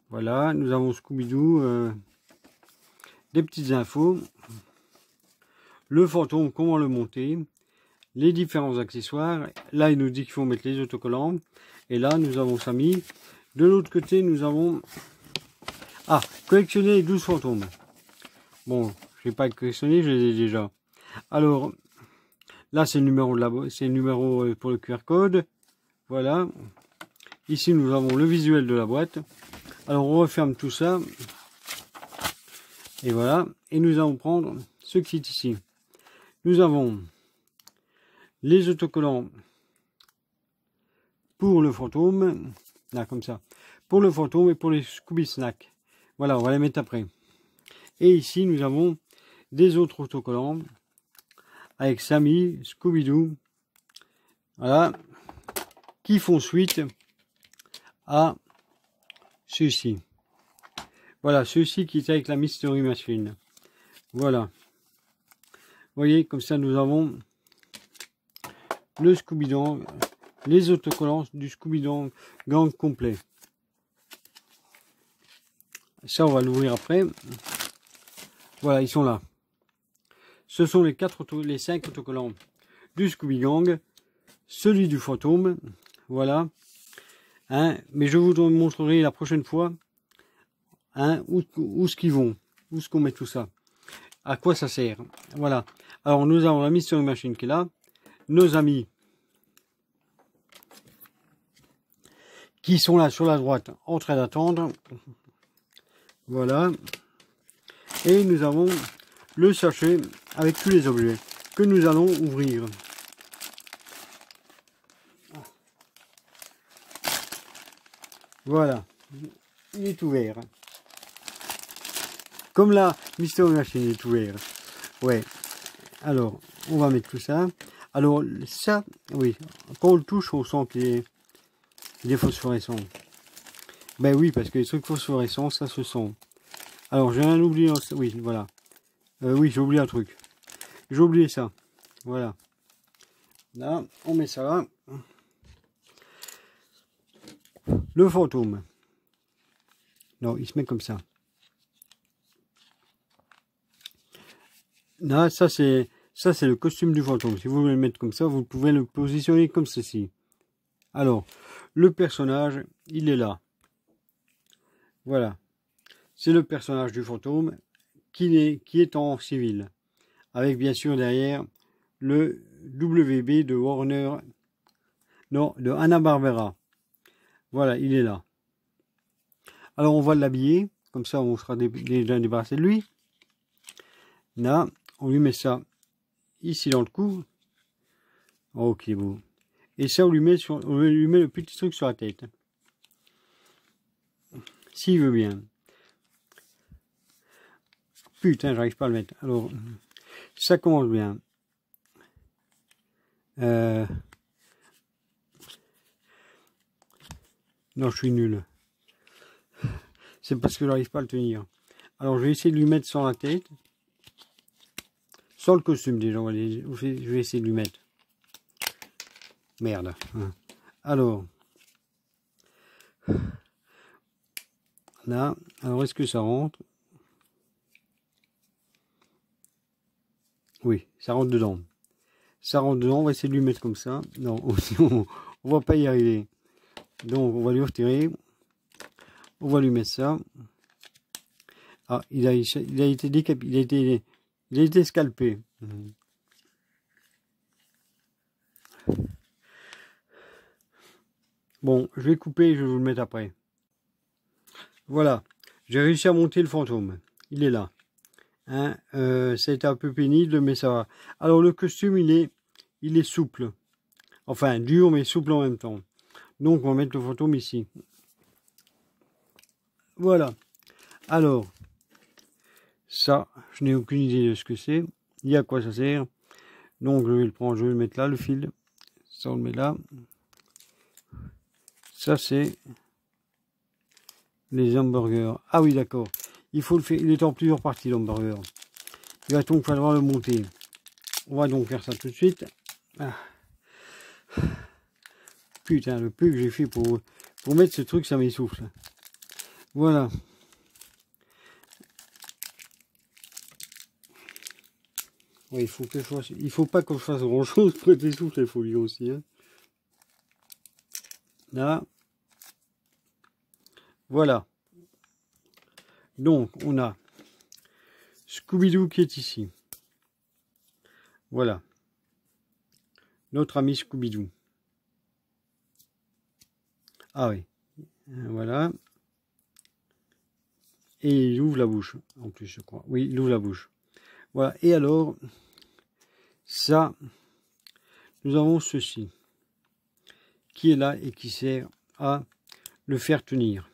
[SPEAKER 1] Voilà, nous avons Scooby-Doo. Des petites infos. Le fantôme, comment le monter. Les différents accessoires. Là, il nous dit qu'il faut mettre les autocollants. Et là, nous avons Sammy. De l'autre côté, nous avons... Ah, collectionner les 12 fantômes. Bon, je vais pas collectionner, je les ai déjà. Alors, là, c'est le numéro c'est le numéro pour le QR code. Voilà. Ici, nous avons le visuel de la boîte. Alors, on referme tout ça. Et voilà. Et nous allons prendre ce qui est ici. Nous avons les autocollants pour le fantôme, là comme ça, pour le fantôme et pour les Scooby Snack. Voilà, on va les mettre après. Et ici, nous avons des autres autocollants avec Sammy, Scooby-Doo, voilà, qui font suite à ceux-ci. Voilà, ceux-ci qui est avec la Mystery Machine. Voilà. Vous voyez, comme ça, nous avons le Scooby-Doo, les autocollants du Scooby-Doo gang complet. Ça, on va l'ouvrir après. Voilà, ils sont là. Ce sont les 5 autocollants du Scooby Gang, celui du fantôme, voilà. Hein, mais je vous montrerai la prochaine fois hein, où ce qu'ils vont, où ce qu'on met tout ça, à quoi ça sert. Voilà. Alors nous avons la Mystery Machine qui est là, nos amis qui sont là sur la droite en train d'attendre. Voilà. Et nous avons le sachet avec tous les objets que nous allons ouvrir. Voilà, il est ouvert. Comme la Mystery Machine est ouvert. Ouais. Alors, on va mettre tout ça. Alors, ça, oui, quand on le touche, on sent qu'il est phosphorescent. Ben oui, parce que les trucs phosphorescents, ça se sent. Alors, j'ai rien oublié. Oui, voilà. Oui, j'ai oublié un truc. J'ai oublié ça. Voilà. Là, on met ça là. Le fantôme. Non, il se met comme ça. Là, ça c'est le costume du fantôme. Si vous voulez le mettre comme ça, vous pouvez le positionner comme ceci. Alors, le personnage, il est là. Voilà. C'est le personnage du fantôme qui est en civil. Avec bien sûr derrière le WB de Warner. Non, de Hanna-Barbera. Voilà, il est là. Alors on va l'habiller. Comme ça, on sera déjà débarrassé de lui. Là, on lui met ça ici dans le cou. Oh, ok, beau. Et ça, on lui met le petit truc sur la tête. S'il veut bien. Putain, j'arrive pas à le mettre. Alors, ça commence bien. Non, je suis nul. C'est parce que j'arrive pas à le tenir. Alors, je vais essayer de lui mettre sur la tête. Sans le costume, déjà. Je vais essayer de lui mettre. Merde. Alors. Là. Alors, est-ce que ça rentre? Oui, ça rentre dedans. Ça rentre dedans. On va essayer de lui mettre comme ça. Non, on va pas y arriver. Donc, on va lui retirer. On va lui mettre ça. Ah, il a été décapité. Il a été scalpé. Bon, je vais couper et je vais vous le mettre après. Voilà. J'ai réussi à monter le fantôme. Il est là. Hein, ça a été un peu pénible, mais ça va. Alors, le costume, il est souple. Enfin, dur, mais souple en même temps. Donc, on va mettre le fantôme ici. Voilà. Alors, ça, je n'ai aucune idée de ce que c'est. Ni à quoi ça sert. Donc, je vais le prendre, je vais le mettre là, le fil. Ça, on le met là. Ça, c'est les hamburgers. Ah oui, d'accord. Il faut le faire. Il est en plusieurs parties, l'hamburger. Il va donc falloir le monter. On va donc faire ça tout de suite. Ah. Putain, le peu que j'ai fait pour mettre ce truc, ça m'essouffle. Voilà. Ouais, il faut que je fasse. Il faut pas que je fasse grand chose pour être essoufflé, il faut lui aussi. Hein. Là. Voilà. Donc, on a Scooby-Doo qui est ici. Voilà. Notre ami Scooby-Doo. Ah oui. Voilà. Et il ouvre la bouche. En plus, je crois. Oui, il ouvre la bouche. Voilà. Et alors, ça, nous avons ceci, qui est là et qui sert à le faire tenir.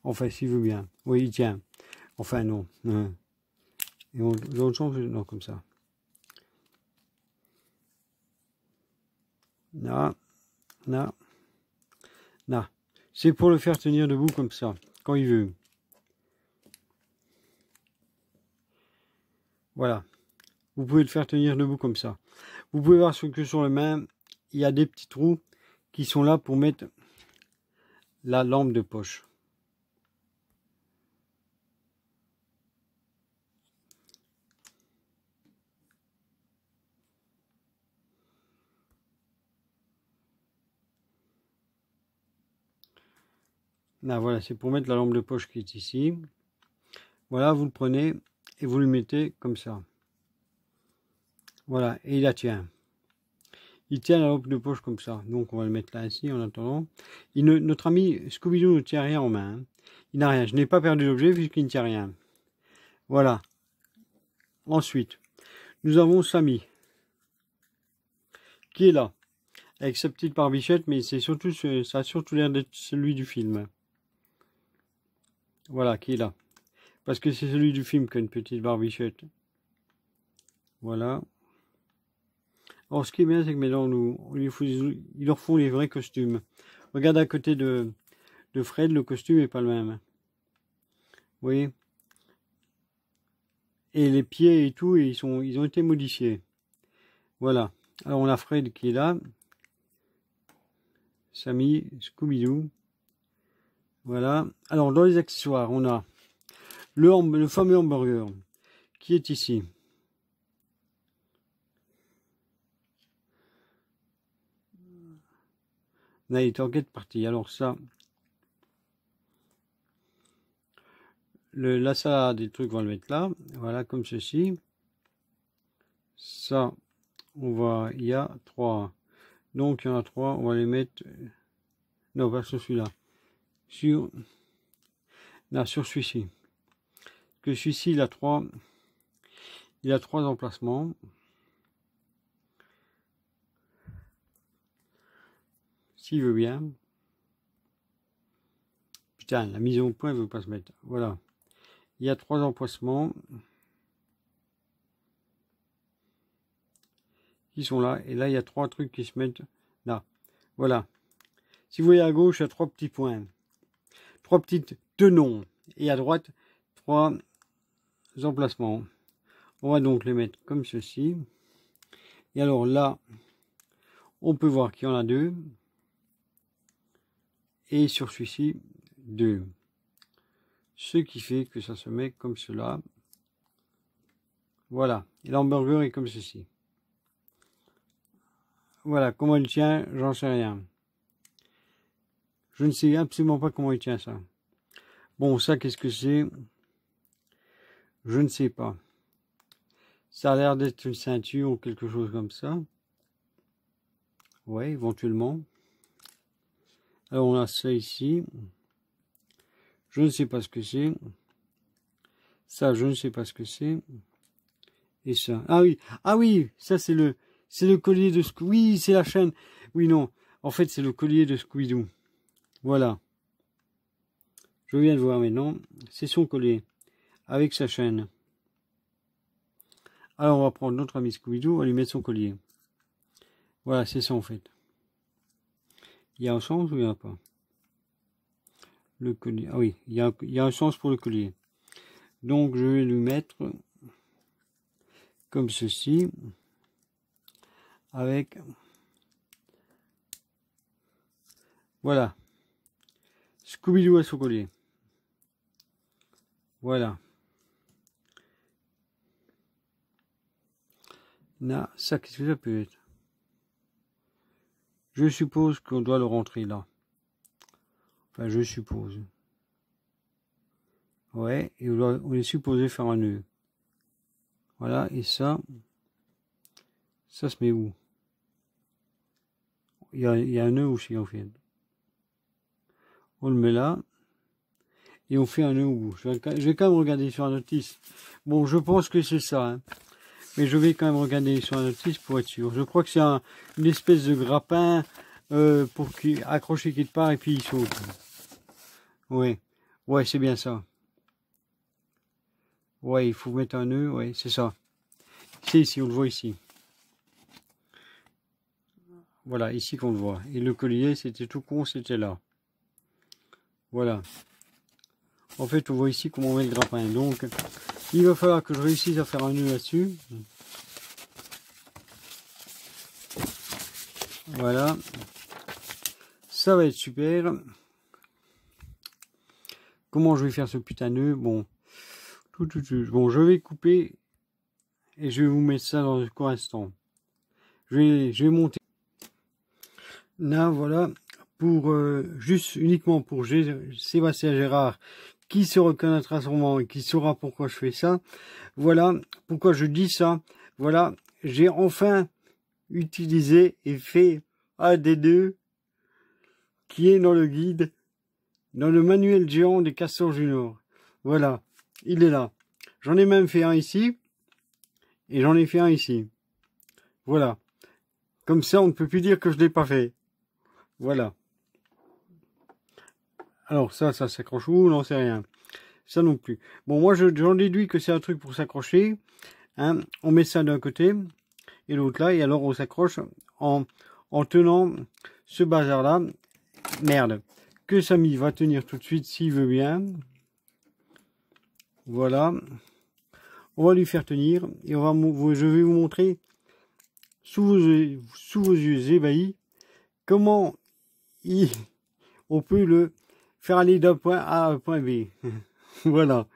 [SPEAKER 1] Enfin, s'il veut bien. Oui, il tient. Enfin, non. Et on change, non, comme ça. Là, là, là. C'est pour le faire tenir debout comme ça, quand il veut. Voilà. Vous pouvez le faire tenir debout comme ça. Vous pouvez voir que sur le main, il y a des petits trous qui sont là pour mettre la lampe de poche. Là, voilà, c'est pour mettre la lampe de poche qui est ici. Voilà, vous le prenez et vous le mettez comme ça. Voilà, et il la tient. Il tient la lampe de poche comme ça. Donc, on va le mettre là, ici, en attendant. Notre ami Scooby-Doo ne tient rien en main. Hein. Il n'a rien. Je n'ai pas perdu l'objet puisqu'il ne tient rien. Voilà. Ensuite, nous avons Sammy, qui est là, avec sa petite barbichette, mais c'est surtout, ça a surtout l'air d'être celui du film. Voilà, qui est là. Parce que c'est celui du film qui a une petite barbichette. Voilà. Alors, ce qui est bien, c'est que maintenant, ils leur font les vrais costumes. Regarde à côté de Fred, le costume n'est pas le même. Vous voyez? Et les pieds et tout, ils ont été modifiés. Voilà. Alors, on a Fred qui est là. Sammy, Scooby-Doo. Voilà. Alors, dans les accessoires, on a le fameux hamburger qui est ici. Là, il est en quête partie. Alors ça, la salade, des trucs, on va le mettre là. Voilà, comme ceci. Ça, il y a 3. Donc, il y en a 3. On va les mettre... Non, pas sur celui-là. Sur celui-ci. Que celui-ci, il a 3. Il a 3 emplacements. S'il veut bien. Putain, la mise au point ne veut pas se mettre. Voilà. Il y a 3 emplacements qui sont là. Et là, il y a 3 trucs qui se mettent là. Voilà. Si vous voyez à gauche, il y a 3 petits points. 3 petites tenons. Et à droite, 3 emplacements. On va donc les mettre comme ceci. Et alors là, on peut voir qu'il y en a 2. Et sur celui-ci, 2. Ce qui fait que ça se met comme cela. Voilà. Et l'hamburger est comme ceci. Voilà. Comment il tient, j'en sais rien. Je ne sais absolument pas comment il tient ça. Bon, ça, qu'est-ce que c'est? Je ne sais pas. Ça a l'air d'être une ceinture ou quelque chose comme ça. Ouais, éventuellement. Alors, on a ça ici. Je ne sais pas ce que c'est. Ça, je ne sais pas ce que c'est. Et ça. Ah oui, ça c'est le collier de Scooby. Oui, c'est la chaîne. Oui, non. En fait, c'est le collier de Scooby-Doo. Voilà. Je viens de voir maintenant. C'est son collier. Avec sa chaîne. Alors, on va prendre notre ami Scooby-Doo. On va lui mettre son collier. Voilà, c'est ça en fait. Il y a un sens ou il n'y en a pas? Le collier. Ah oui, il y a un sens pour le collier. Donc, je vais lui mettre comme ceci. Avec... Voilà. Scooby-Doo à son collier. Voilà. Là, ça, qu'est-ce que ça peut être? Je suppose qu'on doit le rentrer là. Enfin, je suppose. Ouais, et on est supposé faire un nœud. Voilà, et ça se met où? Il y a un nœud aussi en fait. On le met là. Et on fait un nœud au bout. Je vais quand même regarder sur la notice. Bon, je pense que c'est ça. Hein. mais je vais quand même regarder sur la notice pour être sûr. Je crois que c'est une espèce de grappin pour qu'il accroché quelque part et puis il saute. Ouais, ouais, c'est bien ça. Ouais, il faut mettre un nœud, ouais, c'est ça. C'est ici, on le voit ici. Voilà, ici qu'on le voit. Et le collier, c'était tout con, c'était là. Voilà. En fait, on voit ici comment on met le grappin. Donc, il va falloir que je réussisse à faire un nœud là-dessus. Voilà. Ça va être super. Comment je vais faire ce putain de nœud? Bon. Bon, je vais couper et je vais vous mettre ça dans un instant. Je vais monter. Là, voilà. Pour juste uniquement pour Sébastien Gérard, qui se reconnaîtra sûrement et qui saura pourquoi je fais ça. Voilà pourquoi je dis ça. Voilà, j'ai enfin utilisé et fait un des deux qui est dans le guide, dans le manuel géant des Castors Junior. Voilà, il est là. J'en ai même fait un ici et j'en ai fait un ici. Voilà. Comme ça, on ne peut plus dire que je ne l'ai pas fait. Voilà. Alors ça s'accroche où? Non, c'est rien. Ça non plus. Bon, moi, j'en déduis que c'est un truc pour s'accrocher. Hein. On met ça d'un côté et l'autre là. Et alors, on s'accroche en tenant ce bazar-là. Merde. Que Samy va tenir tout de suite s'il veut bien. Voilà. On va lui faire tenir. Et je vais vous montrer sous vos yeux ébahis comment on peut le faire aller d'un point A à un point B. Voilà.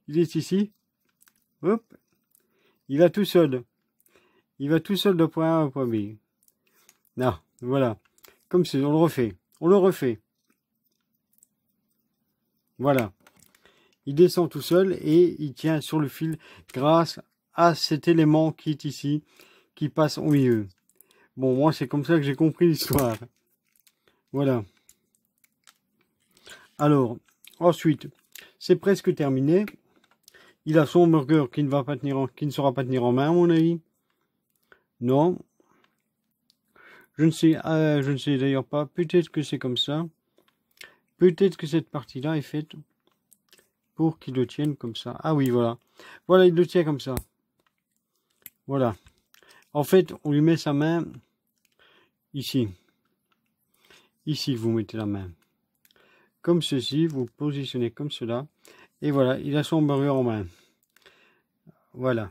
[SPEAKER 1] Il est ici. Hop. Il va tout seul. Il va tout seul d'un point A à un point B. Là. Voilà. Comme c'est, on le refait. On le refait. Voilà. Il descend tout seul et il tient sur le fil grâce à cet élément qui est ici, qui passe au milieu. Bon, moi, c'est comme ça que j'ai compris l'histoire. Voilà. Alors, ensuite, c'est presque terminé. Il a son burger qui ne va pas tenir qui ne saura pas tenir en main, à mon avis. Non. Je ne sais d'ailleurs pas. Peut-être que c'est comme ça. Peut-être que cette partie-là est faite pour qu'il le tienne comme ça. Ah oui, voilà. Voilà, il le tient comme ça. Voilà. En fait, on lui met sa main ici. Ici, vous mettez la main. Comme ceci, vous positionnez comme cela. Et voilà, il a son burger en main. Voilà.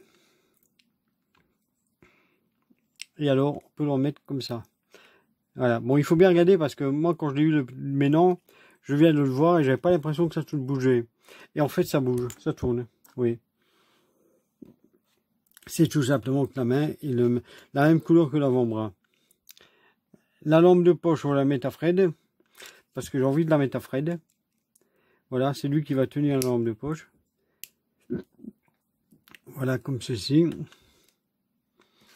[SPEAKER 1] Et alors, on peut le remettre comme ça. Voilà. Bon, il faut bien regarder parce que moi, quand je l'ai eu maintenant, je viens de le voir et j'avais pas l'impression que ça tout bougeait. Et en fait, ça bouge, ça tourne. Oui. C'est tout simplement que la main est la même couleur que l'avant-bras. La lampe de poche, on va la mettre à Fred. Parce que j'ai envie de la mettre à Fred. Voilà, c'est lui qui va tenir la lampe de poche. Voilà, comme ceci.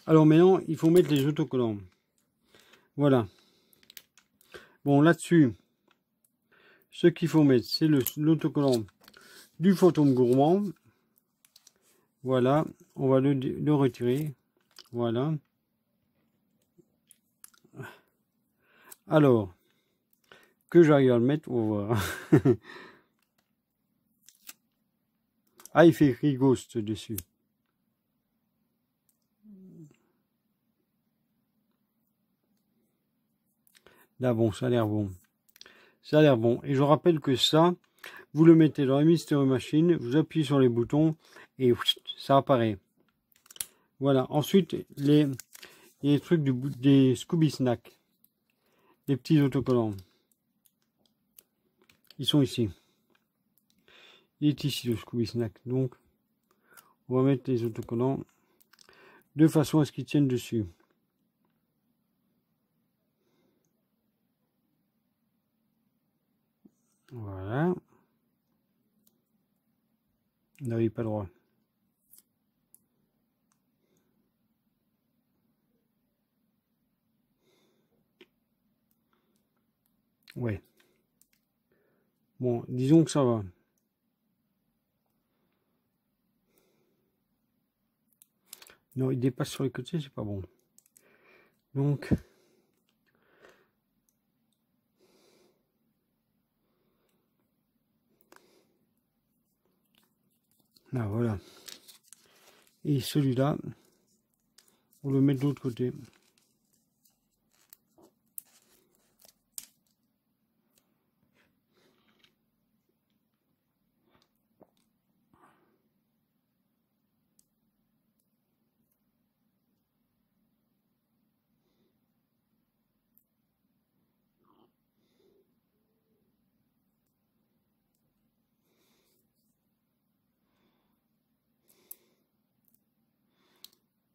[SPEAKER 1] Alors maintenant, il faut mettre les autocollants. Voilà. Bon, là-dessus, ce qu'il faut mettre, c'est l'autocollant du fantôme gourmand. Voilà, on va le retirer. Voilà. Alors, que j'arrive à le mettre, on va voir. Ah, il fait écrit Ghost dessus. Là, bon, ça a l'air bon. Ça a l'air bon. Et je rappelle que ça, vous le mettez dans la Mystery Machine, vous appuyez sur les boutons et ça apparaît. Voilà. Ensuite, les trucs des Scooby Snacks. Les petits autocollants. Ils sont ici. Il est ici le Scooby Snack. Donc, on va mettre les autocollants de façon à ce qu'ils tiennent dessus. Voilà. Là, il n'est pas droit. Ouais. Bon, disons que ça va. Non, il dépasse sur les côtés, c'est pas bon. Donc, là, voilà. Et celui-là, on le met de l'autre côté.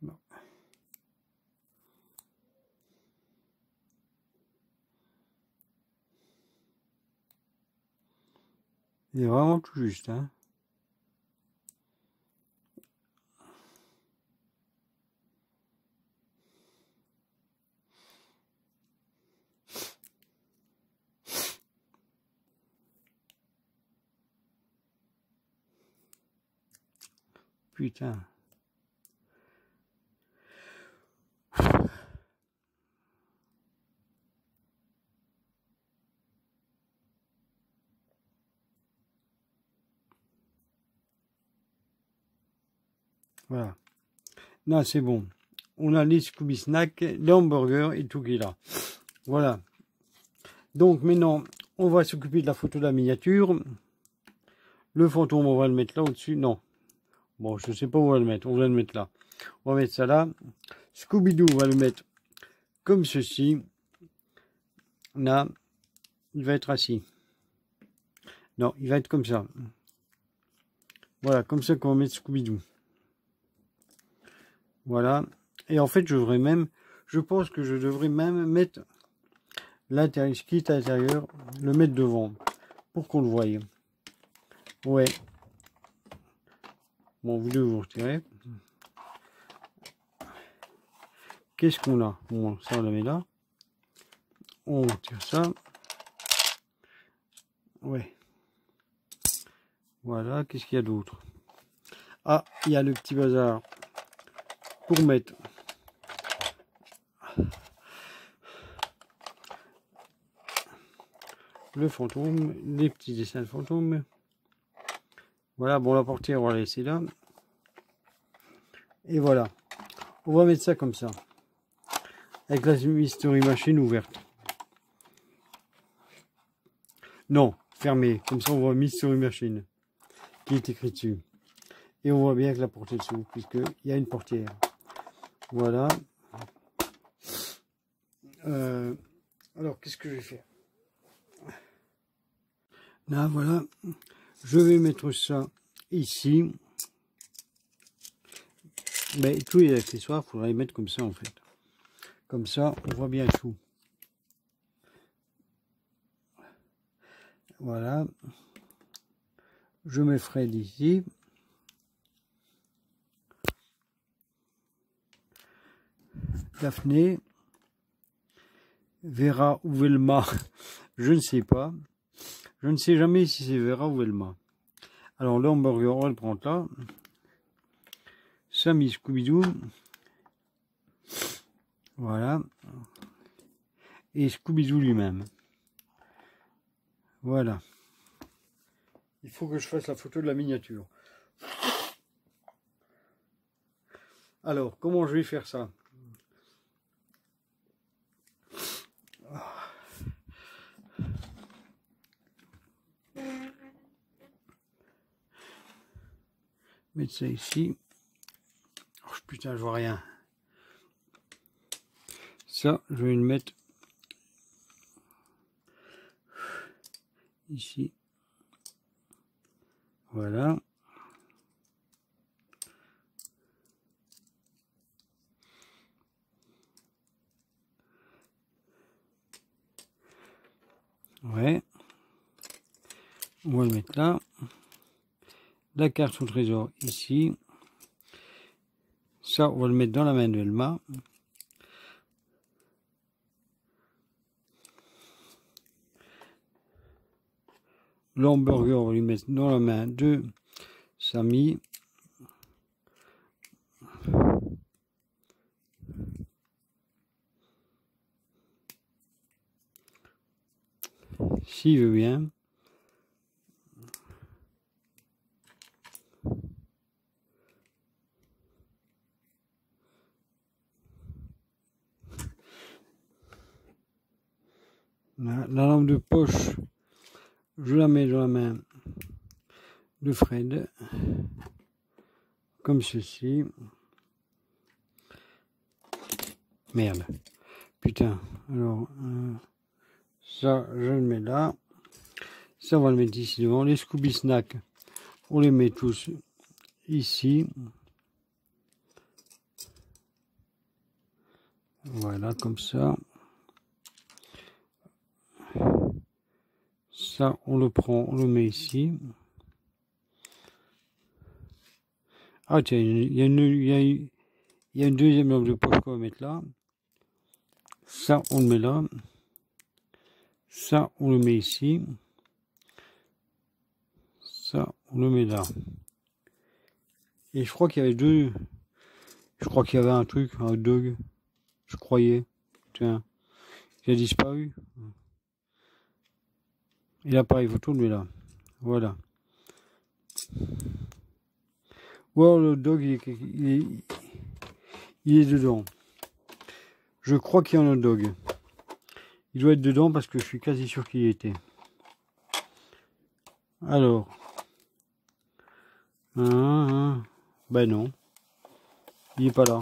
[SPEAKER 1] Non. Il est vraiment tout juste, hein. Putain. Voilà. Là, c'est bon. On a les Scooby Snacks, les hamburgers et tout qui est là. Voilà. Donc, maintenant, on va s'occuper de la photo de la miniature. Le fantôme, on va le mettre là au-dessus. Non. Bon, je sais pas où on va le mettre. On va le mettre là. On va mettre ça là. Scooby-Doo, on va le mettre comme ceci. Là, il va être assis. Non, il va être comme ça. Voilà, comme ça qu'on va mettre Scooby-Doo. Voilà. Et en fait, je pense que je devrais même mettre l'intérieur, ce qui est à l'intérieur, le mettre devant, pour qu'on le voie. Ouais. Bon, vous devez vous retirer. Qu'est-ce qu'on a? Bon, ça on le met là. On tire ça. Ouais. Voilà, qu'est-ce qu'il y a d'autre? Ah, il y a le petit bazar pour mettre le fantôme, les petits dessins de fantôme. Voilà, bon, la portière, on va la laisser là. Et voilà. On va mettre ça comme ça. Avec la Mystery Machine ouverte. Non, fermée. Comme ça, on voit Mystery Machine qui est écrit dessus. Et on voit bien que la porte est dessous, puisqu'il y a une portière. Voilà. Alors, qu'est-ce que je vais faire? Là, voilà. Je vais mettre ça ici. Mais tous les accessoires, il faudra les mettre comme ça, en fait. Comme ça, on voit bien tout. Voilà. Je mets Fred ici. Daphné. Vera ou Velma, je ne sais pas. Je ne sais jamais si c'est Vera ou Velma. Alors, le hamburger, on va le prendre là. Sammy Scooby-Doo. Voilà. Et Scooby-Doo lui-même. Voilà. Il faut que je fasse la photo de la miniature. Alors, comment je vais faire ça? Mettre ça ici. Oh, putain, je vois rien. Ça, je vais le mettre ici. Voilà. Ouais. On va le mettre là. La carte au trésor ici. Ça, on va le mettre dans la main de Velma. L'hamburger, on va lui mettre dans la main de Sammy. s'il veut bien. La lampe de poche, je la mets dans la main de Fred, comme ceci. Merde, putain, alors, ça, je le mets là. Ça, on va le mettre ici devant. Les Scooby Snacks, on les met tous ici. Voilà, comme ça. Ça, on le prend, on le met ici. Ah tiens, il y a une deuxième lampe de poche qu'on va mettre là. Ça, on le met là. Ça, on le met ici. Ça, on le met là. Et je crois qu'il y avait deux... Je crois qu'il y avait un truc, un hot dog. Je croyais. Tiens, il a disparu. Et l'appareil photo, lui là. Voilà. Wow, le hot dog, il est dedans. Je crois qu'il y a un hot dog. Il doit être dedans parce que je suis quasi sûr qu'il y était. Alors. Ben non. Il est pas là.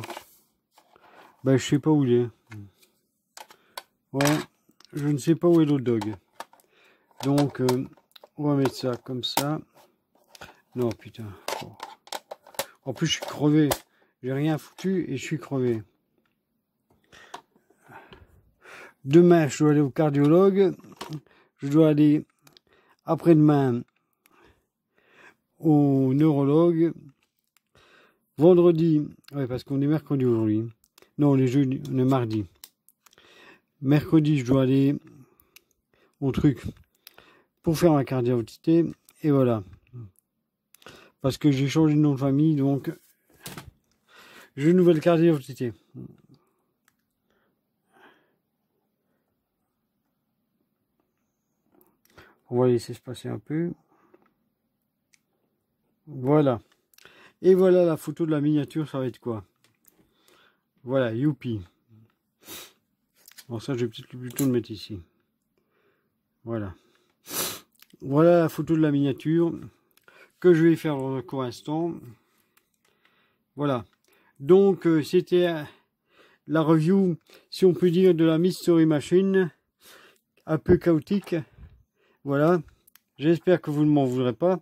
[SPEAKER 1] Ben je sais pas où il est. Ouais. Je ne sais pas où est l'hot dog. Donc, on va mettre ça comme ça. Non, putain. Oh. En plus, je suis crevé. J'ai rien foutu et je suis crevé. Demain, je dois aller au cardiologue. Je dois aller après-demain au neurologue. Vendredi, ouais, parce qu'on est mercredi aujourd'hui. Non, on est jeudi, on est mardi. Mercredi, je dois aller au truc pour faire ma carte d'identité. Et voilà. Parce que j'ai changé de nom de famille, donc j'ai une nouvelle carte d'identité. On va laisser se passer un peu. Voilà. Et voilà la photo de la miniature, ça va être quoi? Voilà, youpi. Bon, ça, je vais peut-être plutôt le mettre ici. Voilà. Voilà la photo de la miniature que je vais faire dans un court instant. Voilà. Donc, c'était la review, si on peut dire, de la Mystery Machine. Un peu chaotique. Voilà. J'espère que vous ne m'en voudrez pas.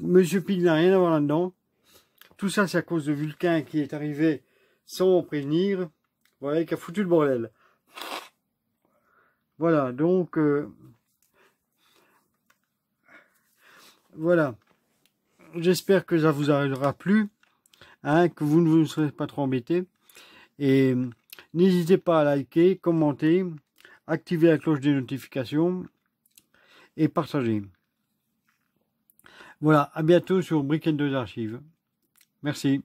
[SPEAKER 1] Monsieur Pig n'a rien à voir là-dedans. Tout ça, c'est à cause de Vulcain qui est arrivé sans prévenir. Voilà, qui a foutu le bordel. Voilà, donc... voilà. J'espère que ça vous aura plu. Hein, que vous ne vous serez pas trop embêtés. Et n'hésitez pas à liker, commenter, activer la cloche des notifications et partager. Voilà, à bientôt sur Brick & 2 Archives. Merci.